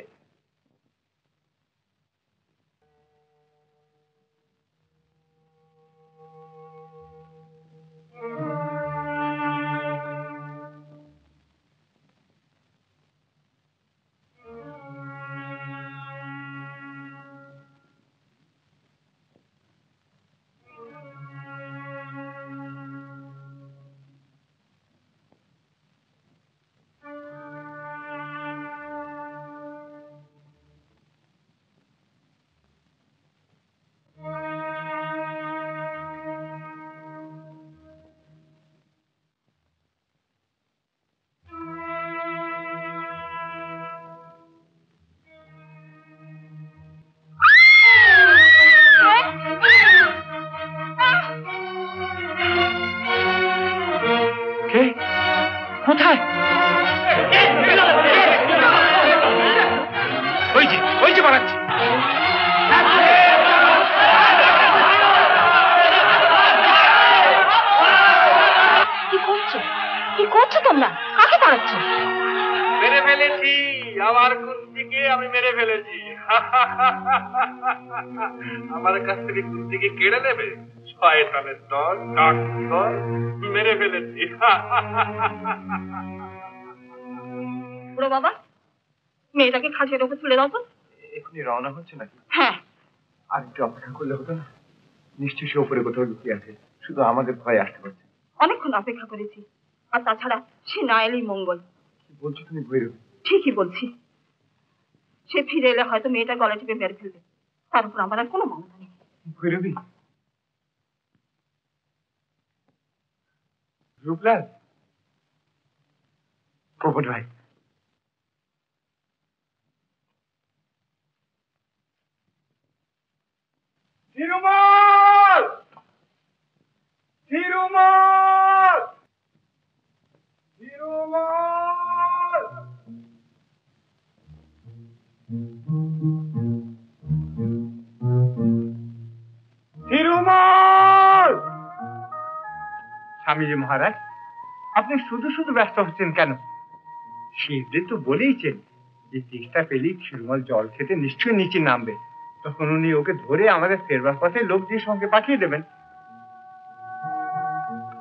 কোথায়? ওই যে বাড়াচ্ছি। কি করছো তোমরা? কাকে পড়াচ্ছ? মেরে ফেলেছি, আমার কুন্তিকে আমি মেরে ফেলেছি। আমার কাছ থেকে কুন্তিকে কেড়ে নেবে শয়তানের দল, ডাকুর দল, মেরে ফেলেছি। বুড়ো বাবা, মেয়েটাকে খাঁচের ওপর তুলে দাও তো। এখনই রওনা হচ্ছে নাকি? হ্যাঁ। আর একটু অপেক্ষা করলে হতো না? নিশ্চয়ই সে উপরে কোথাও লুকিয়ে আছে, শুধু আমাদের ভয় আসতে পারছে। অনেকক্ষণ অপেক্ষা করেছি, আর তাছাড়া সে না এলেই মঙ্গল। কি বলছো তুমি ভৈরবী? ঠিকই বলছি। সে ফিরে এলে হয়তো মেয়েটা গলা টিপে মেরে ফেলবে, তার উপর আমার আর কোনো মমতা নেই। ভৈরবী, রূপলাল, প্রবল ভাই, তিরুমাল, তিরুমাল, তিরুমাল। তিরুমাল। স্বামীজি মহারাজ, আপনি শুধু শুধু ব্যস্ত হচ্ছেন কেন? শিবজি তো বলেইছেন যে চেষ্টা পেলেই ক্ষীরমল জল খেতে নিশ্চয়ই নিচে নামবে। তখন উনি ওকে ধরে আমাদের ফেরবার পথে লোক দিয়ে সঙ্গে পাঠিয়ে দেবেন।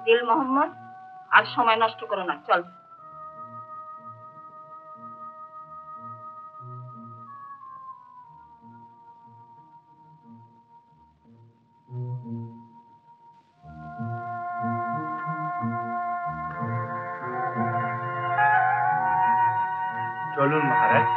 দিল মোহাম্মদ, আর সময় নষ্ট করো না, চল। চলুন মহারাজ।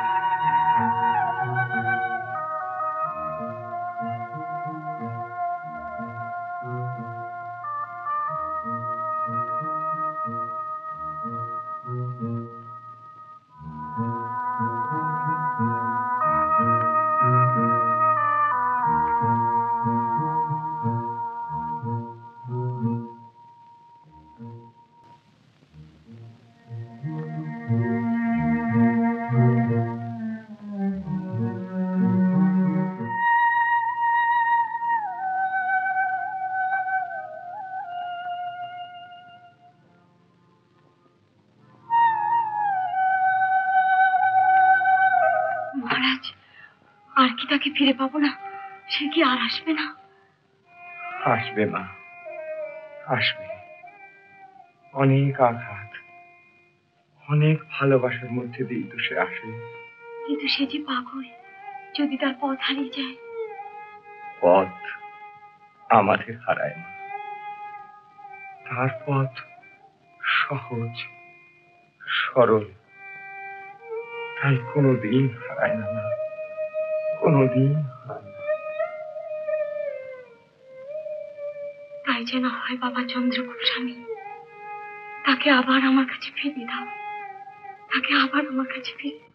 মহারাজ, আর কি তাকে ফিরে পাবো না? সে কি আর আসবে না? আসবে মা, আসবে। অনেক আঘাত, অনেক ভালোবাসার মধ্যে দিয়ে তো সে আসে। কিন্তু সে যে পাগল, যদি তার পথ হারিয়ে যায়। পথ আমাদের হারায় না, তার পথ সহজ সরল, তাই কোনোদিন হারায় না, কোনোদিন হারায় না। তাই যেন হয় বাবা চন্দ্রগুপ্ত স্বামী, তাকে আবার আমার কাছে ফিরিয়ে দাও, তাকে আবার আমার কাছে ফিরিয়ে।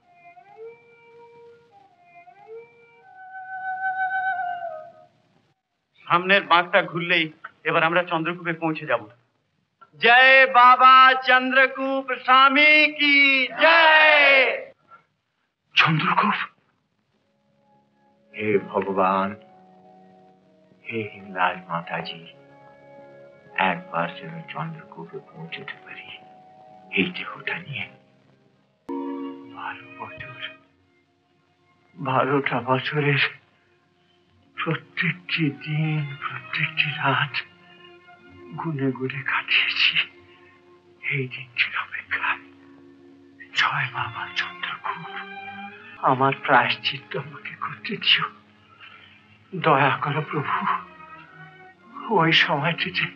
সামনের বাঁকটা ঘুরলেই এবার আমরা চন্দ্রকূপে পৌঁছে যাব। জয় বাবা চন্দ্রকূপ স্বামী কি জয়। চন্দ্রকূপ, হে ভগবান, হে হিমলাল মাতাজি, একবার যেন চন্দ্রকূপে পৌঁছতে পারি এই দেহটা নিয়ে। 12টা বছরের প্রত্যেকটি দিন, প্রত্যেকটি রাত গুনে গুনে কাটিয়েছি এই দিনটির অপেক্ষায়। জয় বাবা চন্দ্রকূপ, আমার প্রায়শ্চিত্ত আমাকে করতে দিও। দয়া করো প্রভু, ওই সময়টিতে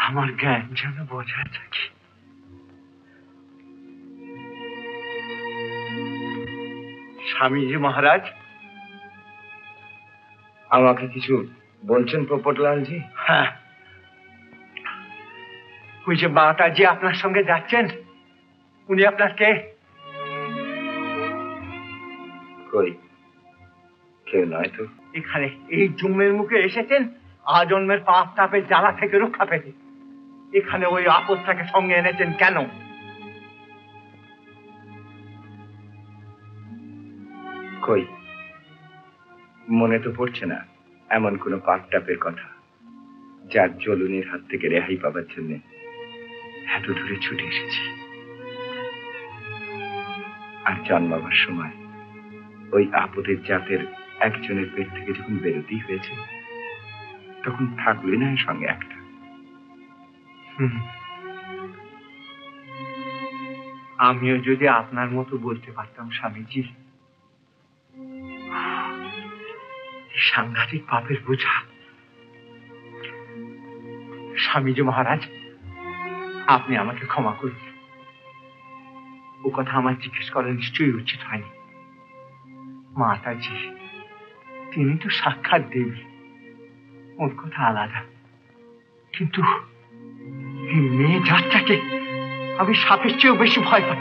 আমার জ্ঞান যেন বজায় থাকে। স্বামীজি মহারাজ, আমাকে কিছু বলছেন পোপটলালজি? হ্যাঁ, ওই যে মাতাজি আপনার সঙ্গে যাচ্ছেন, উনি আপনার কে? কই, কেউ নয় তো। এখানে এই জন্মের মুখে এসেছেন আজন্মের পাপ তাপের জ্বালা থেকে রক্ষা পেতে। এখানে ওই আপদটাকে সঙ্গে এনেছেন কেন? কই, মনে তো পড়ছে না এমন কোন পাপটাপের কথা যার জ্বলুনির হাত থেকে রেহাই পাবার জন্য এত দূরে ছুটে এসেছি। আর জন্মাবার সময় ওই আপদের জাতের একজনের পেট থেকে যখন বেরোতেই হয়েছে, তখন থাকলোই না এর সঙ্গে একটা। আমিও যদি আপনার মতো বলতে পারতাম স্বামীজি, সাংঘাতিক পাপের বোঝা। স্বামীজি মহারাজ, আপনি আমাকে ক্ষমা করুন। ও কথা আমার জিজ্ঞেস করা নিশ্চয়ই উচিত হয়নি। মাতাজি তিনি তো সাক্ষাৎ দেবী, ওর কথা আলাদা। কিন্তু এই মেয়ে জাতটাকে আমি সাপের চেয়েও বেশি ভয় পাই।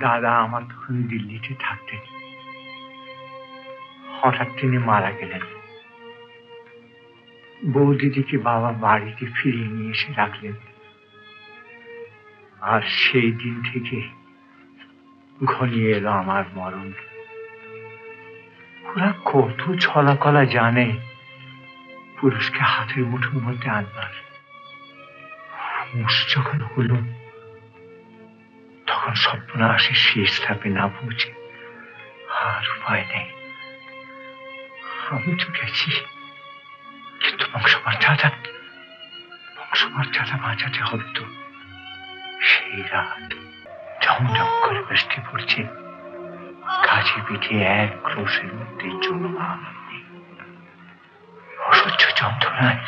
দাদা আমার তখন দিল্লিতে থাকতেন, হঠাৎ তিনি মারা গেলেন। বৌদিদিকে বাবা বাড়িতে ফিরিয়ে নিয়ে এসে রাখলেন। আর সেই দিন থেকে ঘনিয়ে এলো আমার মরণ। ওরা কত ছলা কলা জানে পুরুষকে হাতের মুঠোর মধ্যে আনবার। হুঁশ যখন হলো তখন সর্বনাশের শেষ ধাপে না পৌঁছে আর উপায় নেই। আমি তো গেছি, কিন্তু বংশমর্যাদা বাঁচাতে হবে তো। সেই রাত ঝমঝম করে বৃষ্টি পড়ছে, কাজে পিঠে এক ক্রোশের মধ্যে জন্য অসহ্য যন্ত্রণায়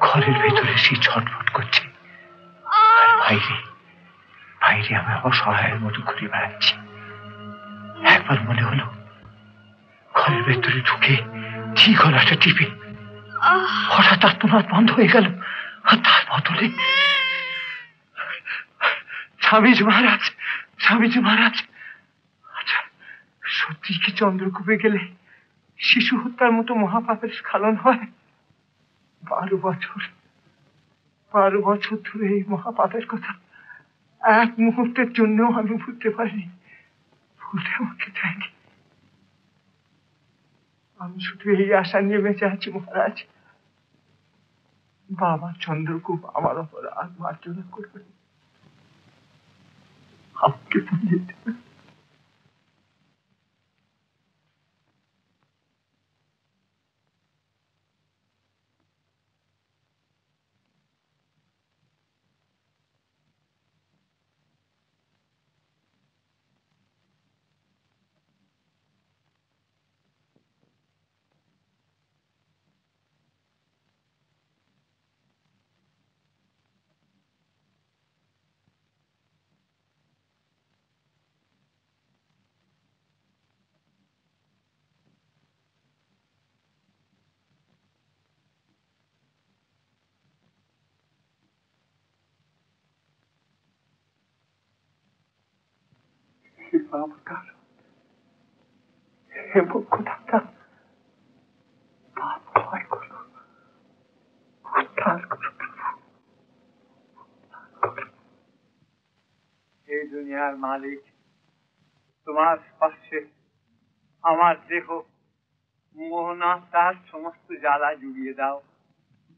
ঘরের ভেতরে সে ছটফট করছে, আর বাইরে আমি অসহায়ের মতো ঘুরে বেড়াচ্ছি। একবার মনে হলো ঘরের ভেতরে ঢুকে ঝি গলাটা টিপে হঠাৎ আত্মনাদ বন্ধ হয়ে গেল, আর তার বদলে স্বামীজি মহারাজ। আচ্ছা, সত্যি কি চন্দ্রকূপে গেলে শিশু হত্যার মতো মহাপাপের স্খলন হয়? 12 বছর ধরে এই মহাপাপের কথা এক মুহূর্তের জন্য আমি ভুলতে পারিনি, ভুলতে আমাকে দেয়নি। আমি শুধু এই আশা নিয়ে বেঁচে আছি মহারাজ, বাবা চন্দ্রকূপ আমার ওপর আর মার্জনা করবে, আমাকে পুড়িয়ে দেবে। এই দুনিয়ার মালিক, তোমার স্পর্শে আমার দেহ মোহনা তার সমস্ত জ্বালা জুড়িয়ে দাও।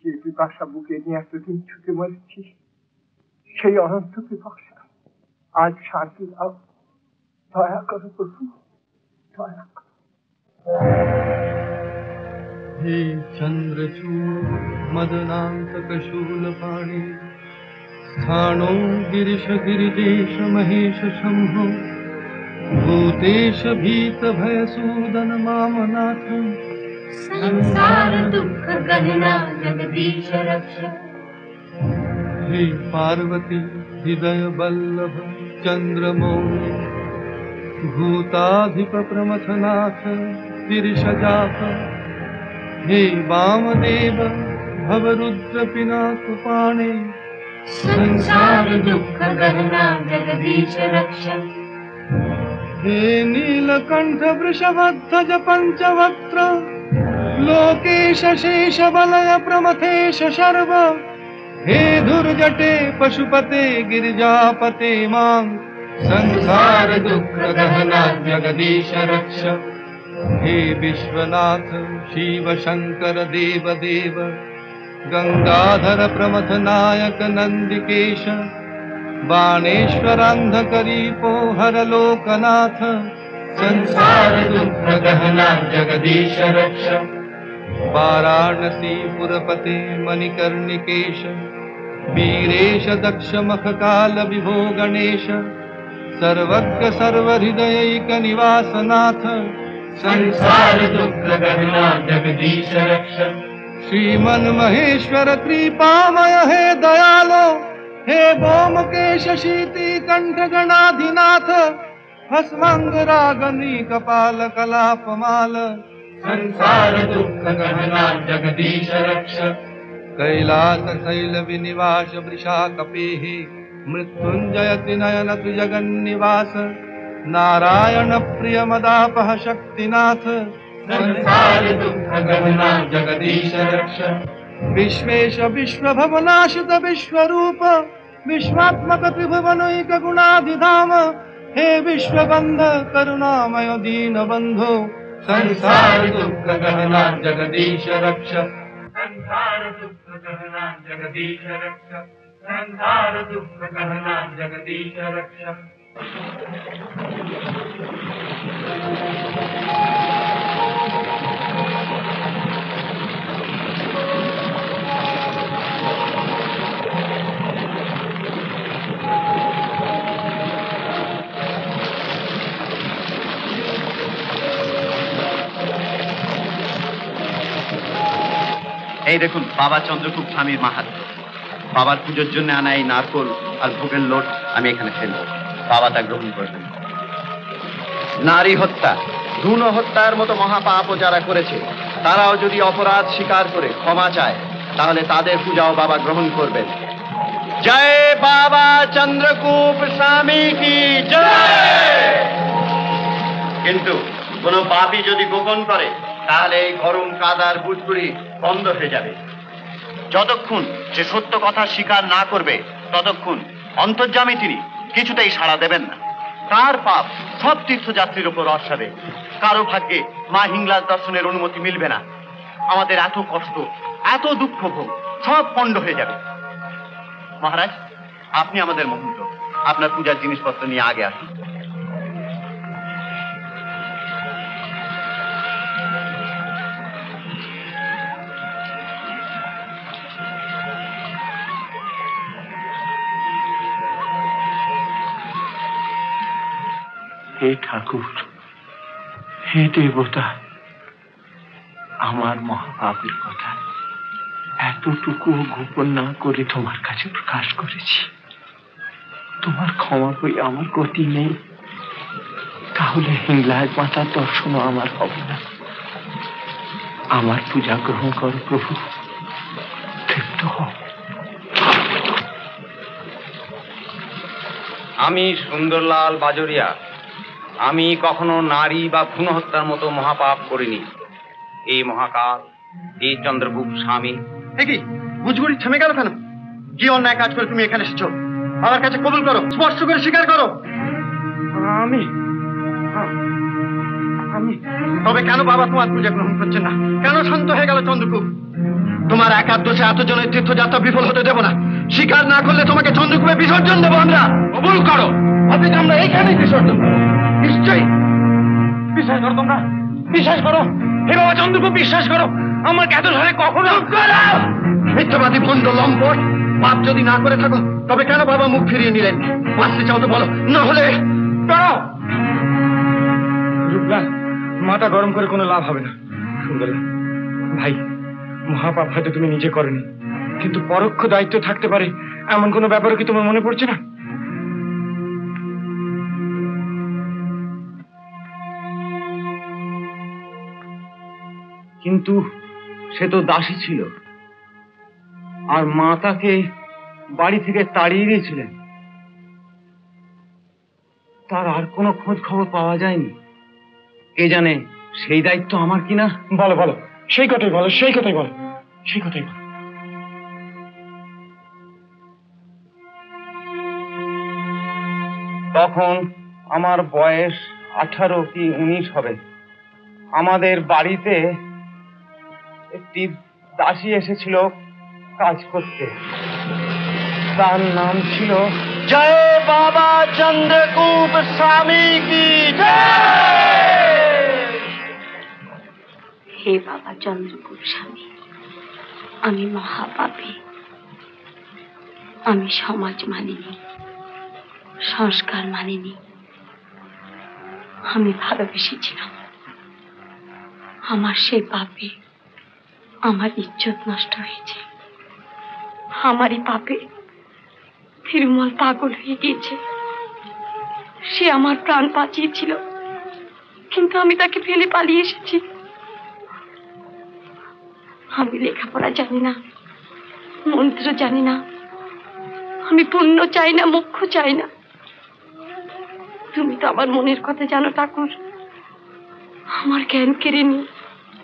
যে পিপাসা বুকে নিয়ে এতদিন ছুটে মরেছি, সেই অনন্ত পিপাসা আজ শান্তি দাও। দয়া করো প্রভু, দয়া করো। हे चंद्रचूड मदनांतक शूलपाणि स्थाणो गिरीश गिरिजेश महेश शंभो भूतेश भीत भयसूदन मामनाथ संसार दुख गहना जगदीश रक्ष। हे पार्वती हृदय बल्लभ चंद्रमौलि भूताधिप प्रमथनाथ गिरिशजात। हे वामदेव भवरुद्र पिनाकपाणे संसार दुख गहना जगदीश रक्ष। हे नीलकंठ वृषभध्वज पंचवक्त्र लोकेश शेष बलय प्रमथेश शर्व। हे दुर्जटे पशुपते गिरिजापते मां संसार दुख गहना जगदीश रक्ष। हे विश्वनाथ शिव शंकर देव देव गंगाधर प्रमथ नायक नंदिकेश बाणेश्वरांधकरीपो हर लोकनाथ संसार दुख गहना जगदीश रक्ष। वाराणसी पुरपते मणिकर्णिकेश वीरेश दक्ष मखकाल विभो गणेश सर्वज्ञ सर्वहृदयैक निवासनाथ संसार दुख गहना जगदीश रक्ष। श्रीमन महेश्वर कृपामय हे दयालो हे गोमकेश शीति कंठ गणाधिनाथ भस्मंग रागनी कपाल कलापमाल संसार दुख गहना जगदीश रक्ष। कैलास शैल विनिवास वृषा कपेः मृत्युंजयति नयनतु जगन्निवास नारायण प्रिय मदापह शक्तिनाथ संसार दुख गहना जगदीश रक्ष। विश्वेश विश्वभवनाशित विश्वरूप विश्वात्मक त्रिभुवनैक गुणाधिधाम हे विश्वबंध करुणामय दीन बंधो संसार दुख गहना जगदीश रक्ष, संसार दुख गहना जगदीश रक्ष, संसार दुख गहना जगदीश रक्ष। এই দেখুন বাবা চন্দ্রকুপ স্বামীর মাহাত্ম্য। বাবার পুজোর জন্য আনা এই নারকোল আর ভোগের লোট আমি এখানে ফেলব, বাবা তা গ্রহণ করবেন। নারী হত্যা, ভ্রূণ হত্যার মতো মহাপাপও যারা করেছে তারাও যদি অপরাধ স্বীকার করে ক্ষমা চায় তাহলে তাদের পূজাও বাবা গ্রহণ করবেন। জয় বাবা চন্দ্রকুপ স্বামী কি জয়। কিন্তু কোন পাপী যদি গোপন করে তাহলে এই গরম কাদার বুটকুড়ি বন্ধ হয়ে যাবে। যতক্ষণ সে সত্য কথা স্বীকার না করবে ততক্ষণ অন্তর্যামী তিনি কিছুতেই সাড়া দেবেন না। তার পাপ সব তীর্থযাত্রীর উপর অসাবে। কারো ভাগ্যে মা হিংলাজ দর্শনের অনুমতি মিলবে না। আমাদের এত কষ্ট, এত দুঃখ ভোগ সব পণ্ড হয়ে যাবে। মহারাজ, আপনি আমাদের মহন্ত, আপনার পূজার জিনিসপত্র নিয়ে আগে আসুন। হে ঠাকুর, হে দেবতা, আমার মহাপাপের কথা এতটুকু গোপন না করে তোমার কাছে প্রকাশ করেছি। তোমার ক্ষমা বই আমার গতি নেই, তাহলে হিংলাজ মাতার দর্শনও আমার হবে না। আমার পূজা গ্রহণ করো প্রভু, তৃপ্ত হও। আমি সুন্দরলাল বাজরিয়া, আমি কখনো নারী বা ভ্রূণ হত্যার মতো মহাপাপ করিনি। এই মহাকাল, এই চন্দ্রগুপ্ত স্বামী। কি বুঝগুড়ি থেমে গেল কেন? কি অন্যায় কাজ করে তুমি এখানে এসেছো? আমার কাছে কবুল করো, স্পষ্ট করে স্বীকার করো। আমি তবে কেন বাবা তোমার পূজা গ্রহণ করছেন না? কেন শান্ত হয়ে গেল চন্দ্রকুপ? তোমার একার দোষে এতজনের তীর্থযাত্রা বিফল হতে দেব না। স্বীকার না করলে তোমাকে চন্দ্রকুপে বিসর্জন দেবো আমরা। কবুল করো, অথচ আমরা এইখানেই বিসর্জন দেবো। নিশ্চয়ই বিশ্বাস করো, তোমরা বিশ্বাস করো। হে বাবা চন্দ্রকুপ, বিশ্বাস করো, আমার এত ধরে কখনো মিথ্যাবাদী ভণ্ড লম্পট। পাপ যদি না করে থাকো তবে কেন বাবা মুখ ফিরিয়ে নিলেন? বাঁচতে চাও তো বলো, না হলে রূপলাল, মাথা গরম করে কোনো লাভ হবে না। সুন্দরলাল ভাই, মহাপাপ হয়তো তুমি নিজে করনি, কিন্তু পরোক্ষ দায়িত্ব থাকতে পারে এমন কোনো ব্যাপারও কি তোমার মনে পড়ছে না? কিন্তু সে তো দাসী ছিল, আর মা তাকে বাড়ি থেকে তাড়িয়ে দিয়েছিলেন। তার আর কোনো খোঁজ খবর পাওয়া যায়নি। কে জানে সেই দায়িত্ব আমার কিনা। বলো বলো, সেই কথাই বলো, সেই কথাই বলো, সেই কথাই বলো। তখন আমার বয়স 18 কি 19 হবে। আমাদের বাড়িতে একটি দাসী এসেছিল কাজ করতে। তার নাম ছিল জয় বাবা চন্দ্রকুপ স্বামী কি জয়। হে বাবা চন্দ্রকুপ স্বামী, আমি মহাপাপী। আমি সমাজ মানিনি, সংস্কার মানিনি। আমি ভালোবেসেছিলাম। আমার সেই পাপে আমার ইজ্জত নষ্ট হয়েছে। আমারই পাপে তিরুমল পাগল হয়ে গিয়েছে। সে আমার প্রাণ বাঁচিয়েছিল, কিন্তু আমি তাকে ফেলে পালিয়ে এসেছি। আমি লেখাপড়া জানি না, মন্ত্র জানি না। আমি পুণ্য চাই না, মোক্ষ চাই না। তুমি তো আমার মনের কথা জানো ঠাকুর। আমার জ্ঞান কেড়ে নিয়ে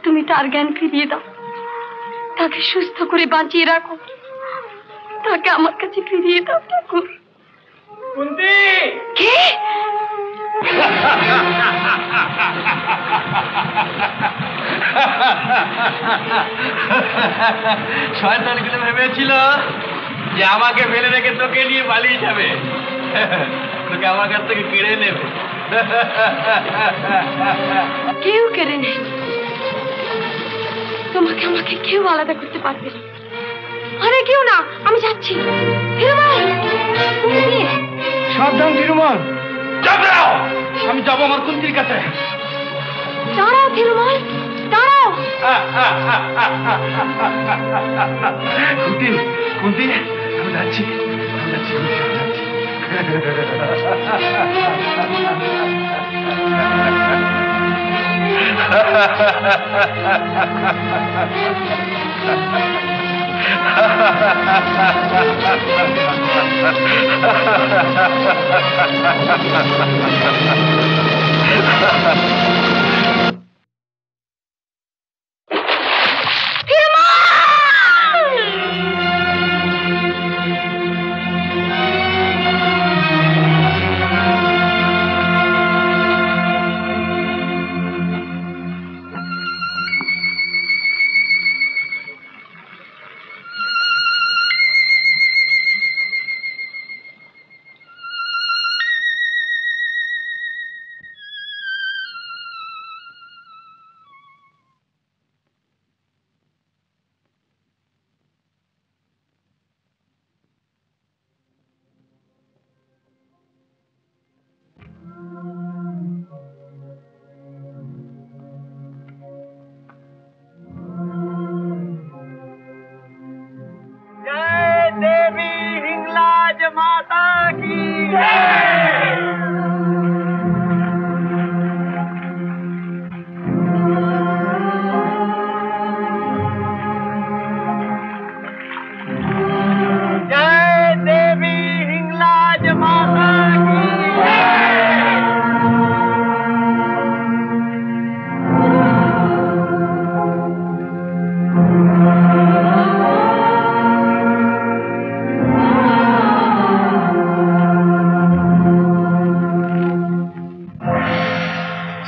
তুমি তার জ্ঞান ফিরিয়ে দাও। তাকে সুস্থ করে বাঁচিয়ে রাখো। তাকে আমার কাছে ফিরিয়ে দাও ঠাকুর। কুন্তি! কে? শয়তানগুলো ভেবেছিল যে আমাকে ফেলে রেখে তোকে নিয়ে পালিয়ে যাবে, তোকে আমার কাছ থেকে কেড়ে নেবে। কেউ কেড়ে নেই, তোমাকে আমাকে কেউ আলাদা করতে পারবে না। আরে কেউ না, আমি যাচ্ছি। সাবধান তিরুমল, যাও। আমি যাবো আমার কুন্তির কাছে। দাঁড়াও তিরুমল, দাঁড়াও। কুন্তি, কুন্তি, আমি যাচ্ছি,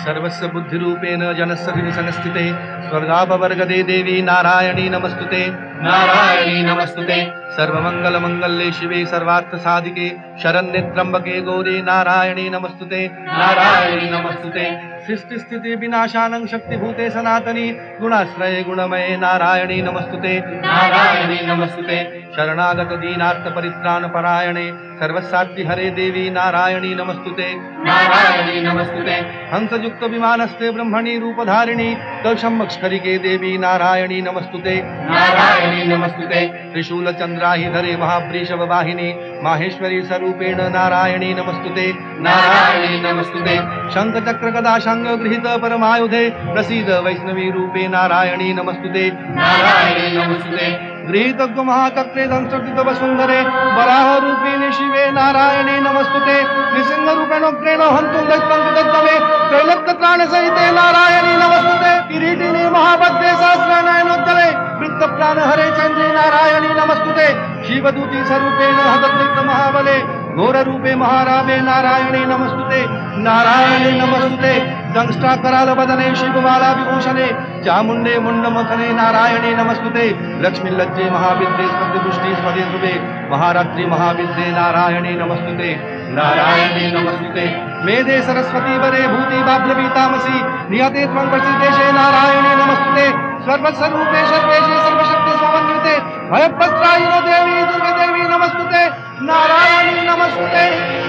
सर्वस्य बुद्धिरूपेण जनस्य हृदि संस्थिते स्वर्गापवर्गदे देवी नारायणी नमस्तुते, नारायणी नमस्तुते। सर्वमंगलमंगल्ये शिवे सर्वार्थसाधिके शरण्ये त्र्यंबके गौरी नारायणी नमस्तुते, नारायणी नमस्तुते। सृष्टि स्थिति विनाशानं शक्तिभूते सनातनी गुणाश्रये गुणमये नारायणी नमस्तुते, नारायणी नमस्तुते। शरणागत दीनार्थ परित्राण परायणे सर्वसाध्य हरे देवी नारायणी नमस्तुते, नारायणी नमस्तुते। हंसयुक्त विमानस्ते ब्रह्मणी रूपधारिणी कलशमक्षरिके देवी नारायणी नमस्तुते, नारायणी नमस्तुते। त्रिशूल चंद्राहिधरे महावृषभ वाहिनी माहेश्वरी स्वरूपेण नारायणी नमस्तुते, नारायणी नमस्तुते। शंख चक्र गदा शंग गृहीत परमायुधे प्रसीद वैष्णवी रूपे नारायणी नमस्तुते, नारायणी नमस्तुते। गृहीत महाकक्रे संस्कृत वसुंधरे वराह रूपिणी शिवे नारायणी नमस्तुते। नृसिंह रूपेणोग्रेण हंतुं दैत्यं कृतमे त्रैलोक्य त्राण सहिते नारायणी नमस्तुते। किरीटिनी महाभद्रे सहस्रनयनोज्ज्वले वृत्त प्राण हरे चंद्रे नारायणी नमस्तुते। शिवदूती स्वरूपेण हतदृक्त महाबले घोर रूपे महारावे नारायणी नमस्तुते, नारायणी नमस्तुते। दंष्टा कराल बदने शिवबाला विभूषणे चामुंडे मुंडमथने नारायणी नमस्तुते। लक्ष्मी लज्जे महाविद्ये स्पतिपुष्टि स्वदे ध्रुवे महारात्रि महाविद्ये नारायणी नमस्तुते, नारायणी नमस्तुते। मेधे सरस्वती वरे भूति बाभ्रवीतामसि नियते त्वं प्रसिद्धेशे नारायणी नमस्तुते। सर्वस्वरूपे सर्वेशे सर्वशक्ति समन्विते भयप्रत्रायिनो देवी दुर्गे देवी नमस्तुते, नारायणी नमस्तुते,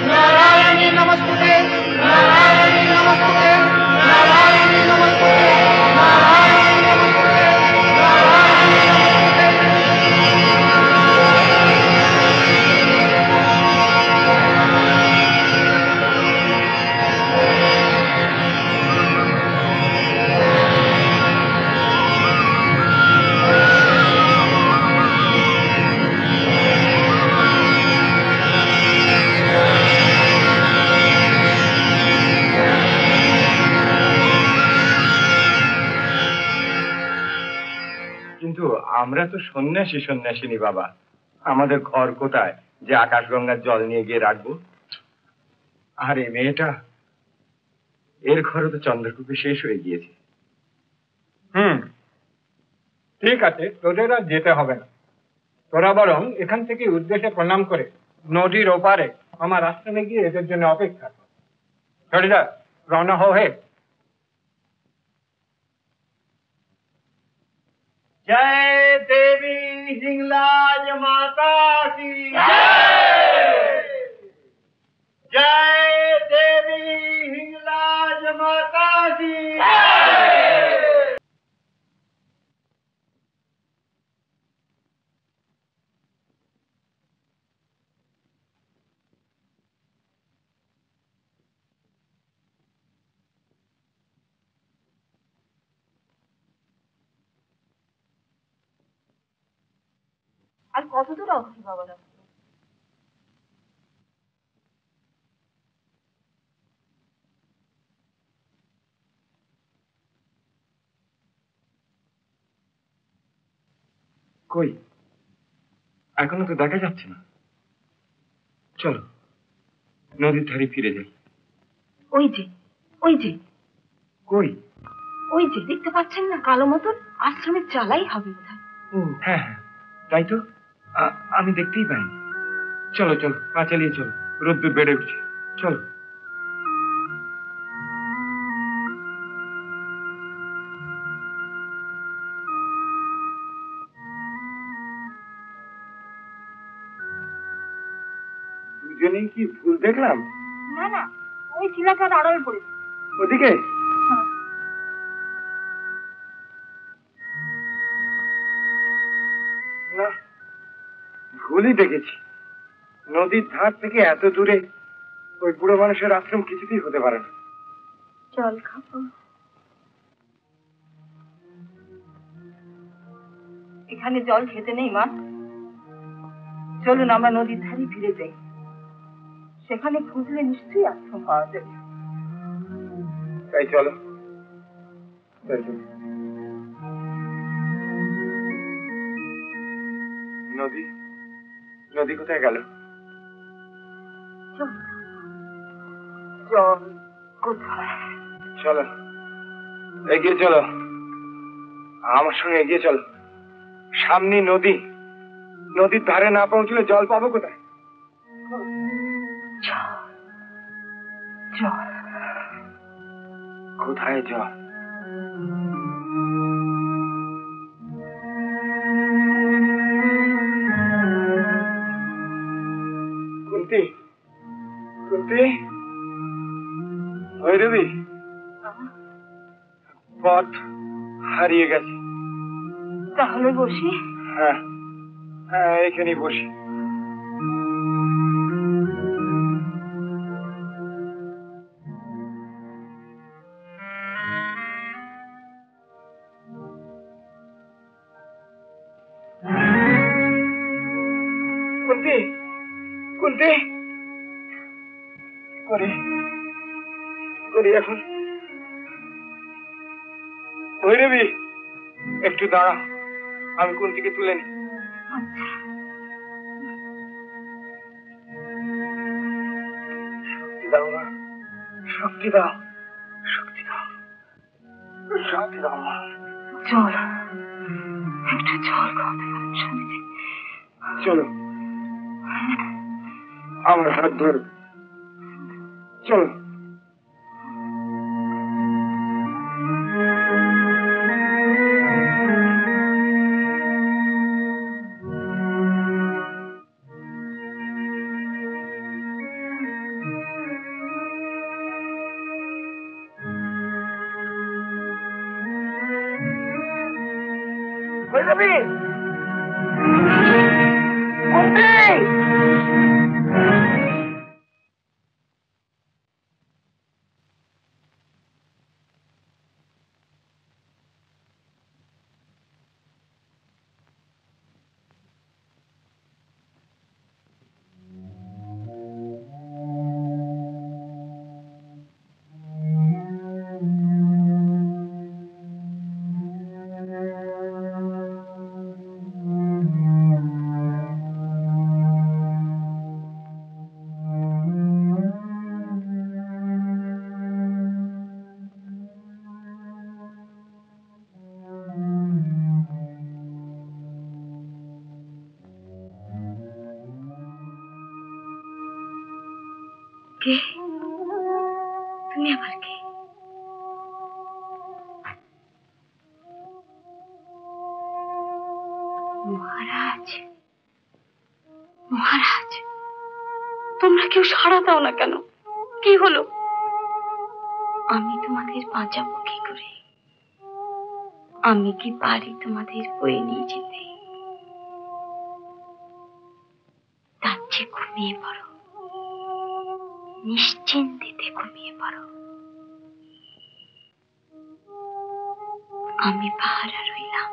नारायणी नमस्तुते, नारायणी नमस्तुते, नारायणी नमस्तुते, नारायणी नमस्तुते, नारायणी আমরা তো সন্ন্যাসী সন্ন্যাসিনী বাবা, আমাদের ঘর কোথায় যে আকাশগঙ্গার জল নিয়ে গিয়ে রাখবো? আর এই মেয়েটা এর ঘরে তো চন্দ্রকূপে শেষ হয়ে গিয়েছে। ঠিক আছে, তোদের আর যেতে হবে না। তোরা বরং এখান থেকে উদ্দেশ্যে প্রণাম করে নদীর ওপারে আমার আশ্রমে গিয়ে এদের জন্য অপেক্ষা কর। চলে যা, রওনা হে। जय देवी हिंगलाज माता की जय देवी हिंगलाज माता की আর কত দূর অবধি বাবা রাস্তা? কই, এখনো তো দেখা যাচ্ছে না। চলো নদীর ধারে ফিরে যাই। ওই যে, ওই যে, কই? ওই যে দেখতে পাচ্ছেন না, কালো মতন আশ্রমের চালাই হবে বোধহয়। ও হ্যাঁ হ্যাঁ, তাই তো, আমি দেখতেই পাইনি। চলো চলো, পা চালিয়ে চলো, রোদ্দুর বেড়ে উঠছে। চলো। দুজনেই কি ভুল দেখলাম? না না, ওই চিলাটার আড়াল পড়েছে। ওদিকে না, ভুলই দেখেছি। নদীর ধার থেকে এত দূরে ওই বুড়ো মানুষের আশ্রম কিছুতেই হতে পারে না। জল খাবো? এখানে জল খেতে নেই মা। চলুন আমরা নদীর ধারে ফিরে যাই, সেখানে খুঁজলে নিশ্চয়ই আশ্রম পাওয়া যাবে। তাই চলো। নদী, নদী কোথায় গেল? জল কোথায়? চলো এগিয়ে চলো, আমার সঙ্গে এগিয়ে চলো। সামনে নদী, নদীর ধারে না পৌঁছলে জল পাবো কোথায়? জল কোথায় জল? কুন্তি, কুন্তি, ভৈরবী, পথ হারিয়ে গেছে। তাহলে বসি? হ্যাঁ হ্যাঁ, এখানেই বসি। কুন্তি, কুন্তি, করি করি এখন? ভৈরবী, একটু দাঁড়া, আমি কুন্তিকে তুলে নি। শক্তি দাও মা, শক্তি দাও, শক্তি দাও, শক্তি দাও মা। জল, একটু জল খাওয়াতে পারেন স্বামীজি? চলো, আমার হাত ধরো, চলো। ভৈরবী, কে? তুমি আবার কে? মহারাজ, মহারাজ, তোমরা কেউ সাড়া দাও না কেন? কি হলো? আমি তোমাদের বাঁচাবো কি করে? আমি কি পারি তোমাদের বয়ে নিয়ে যেতে? তার চেয়ে ঘুমিয়ে পড়ো, নিশ্চিন্তে ঘুমিয়ে পড়ো। আমি পাহারা রইলাম,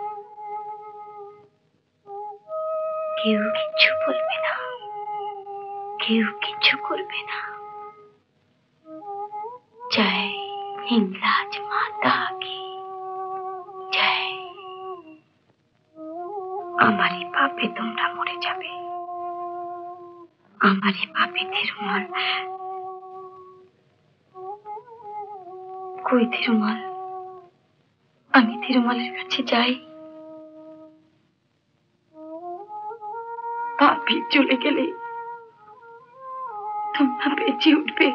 কেউ কিছু বলবে না, কেউ কিছু করবে না। জয় হিংলাজ মাতা কি জয়। আমারই পাপে তোমরা মরে যাবে, আমারই পাপে তিরুমাল। কই তিরুমাল? আমি তিরুমালের কাছে যাই। পাপি চলে গেলে তোমরা বেঁচে উঠবে।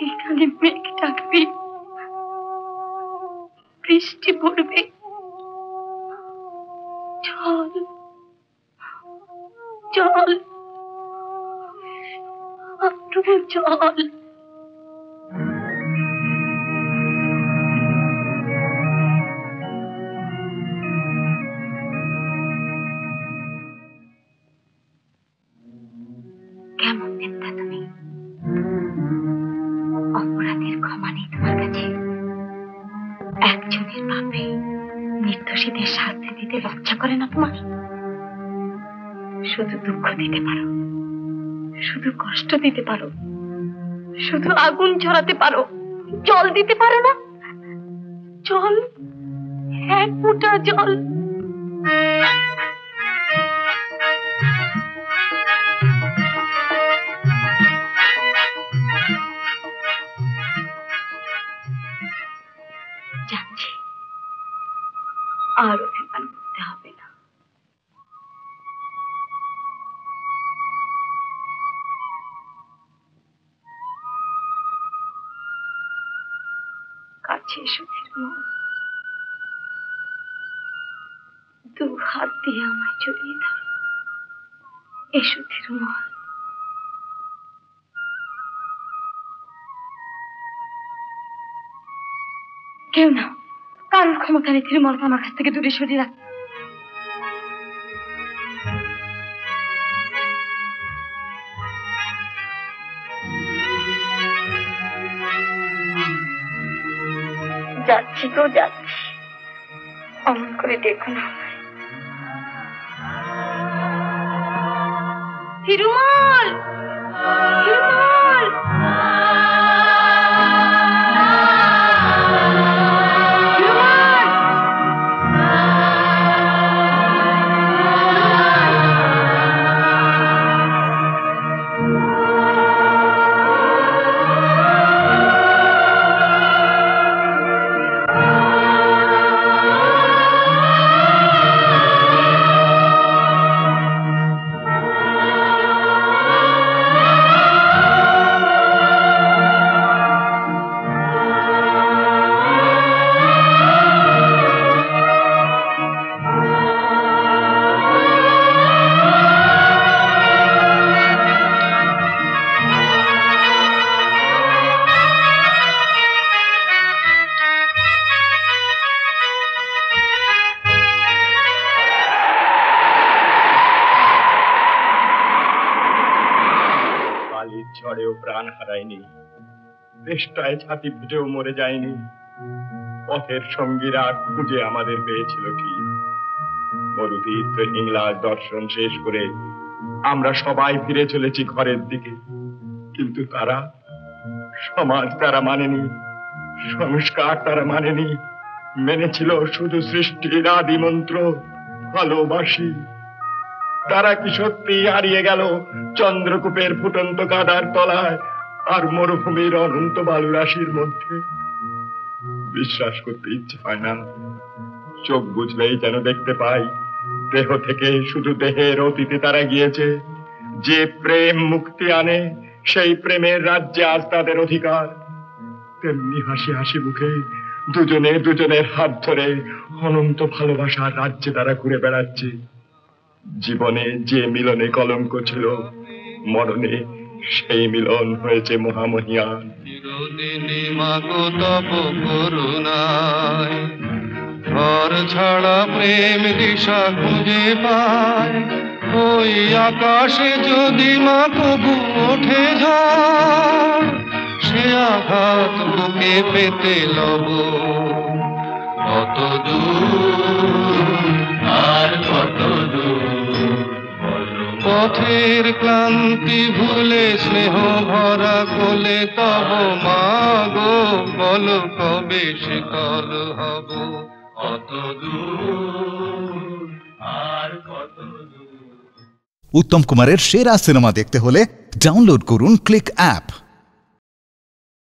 এখানে মেঘ ডাকবে, বৃষ্টি পড়বে, জল জল আরো জল। কেমন দেবতা তুমি? অপরাধের ক্ষমা নেই তোমার কাছে। একজনের পাপে নির্দোষীদের শাস্তি দিতে লজ্জা করে না তোমার? শুধু দুঃখ দিতে পারো, শুধু কষ্ট দিতে পারো, শুধু আগুন ঝরাতে পারো, জল দিতে পারো না? জল, এক ফোঁটা জল। যাচ্ছি, আর অভিমান করতে হবে না। কাছে এসো তিরুমাল, দু হাত দিয়ে আমায় জড়িয়ে ধরো। এসো তিরুমাল। কেউ না, কারোর ক্ষমতা নেই তিরুমালকে আমার কাছ থেকে দূরে সরিয়ে রাখতে। যাচ্ছি তো যাচ্ছি, অমন করে দেখো না তিরুমাল, তিরুমাল। ঝড়েও প্রাণ হারায়নি, চেষ্টায় ছাতি ফুটেও মরে যায়নি। পথের সঙ্গীরা খুঁজে আমাদের পেয়েছিল ঠিক। মরুতীর্থ হিংলাজ দর্শন শেষ করে আমরা সবাই ফিরে চলেছি ঘরের দিকে। কিন্তু তারা, সমাজ তারা মানেনি, সংস্কার তারা মানেনি, মেনেছিল শুধু সৃষ্টির আদি মন্ত্র ভালোবাসি। তারা কি সত্যি হারিয়ে গেল চন্দ্রকূপের ফুটন্ত কাদার তলায় আর মরুভূমির অনন্ত বালুরাশির মধ্যে? বিশ্বাস করতে ইচ্ছে হয় না। চোখ বুঝলেই যেন দেখতে পাই, দেহ থেকে শুধু দেহের অতীতে তারা গিয়েছে, যে প্রেম মুক্তি আনে সেই প্রেমের রাজ্যে আজ তাদের অধিকার। তেমনি হাসি হাসি মুখে দুজনে দুজনের হাত ধরে অনন্ত ভালোবাসার রাজ্যে তারা ঘুরে বেড়াচ্ছে। জীবনে যে মিলনে কলঙ্ক ছিল, মরণে সেই মিলন হয়েছে মহামহিয়ান। চিরদিনই মাগো তব করুণায় ঘর ছাড়া প্রেম দিশা খুঁজে পায়। ওই আকাশে যদি মা কবু ওঠে ঝড়, সে আঘাত বুকে পেতে লব। কত দূর আর কত দূর পথের ক্লান্তি ভুলে স্নেহ ভরা কোলে তব মা গো, বল কবে শীতল হব। কত দূর আর কত দূর। উত্তম কুমারের সেরা সিনেমা দেখতে হলে ডাউনলোড করুন ক্লিক অ্যাপ।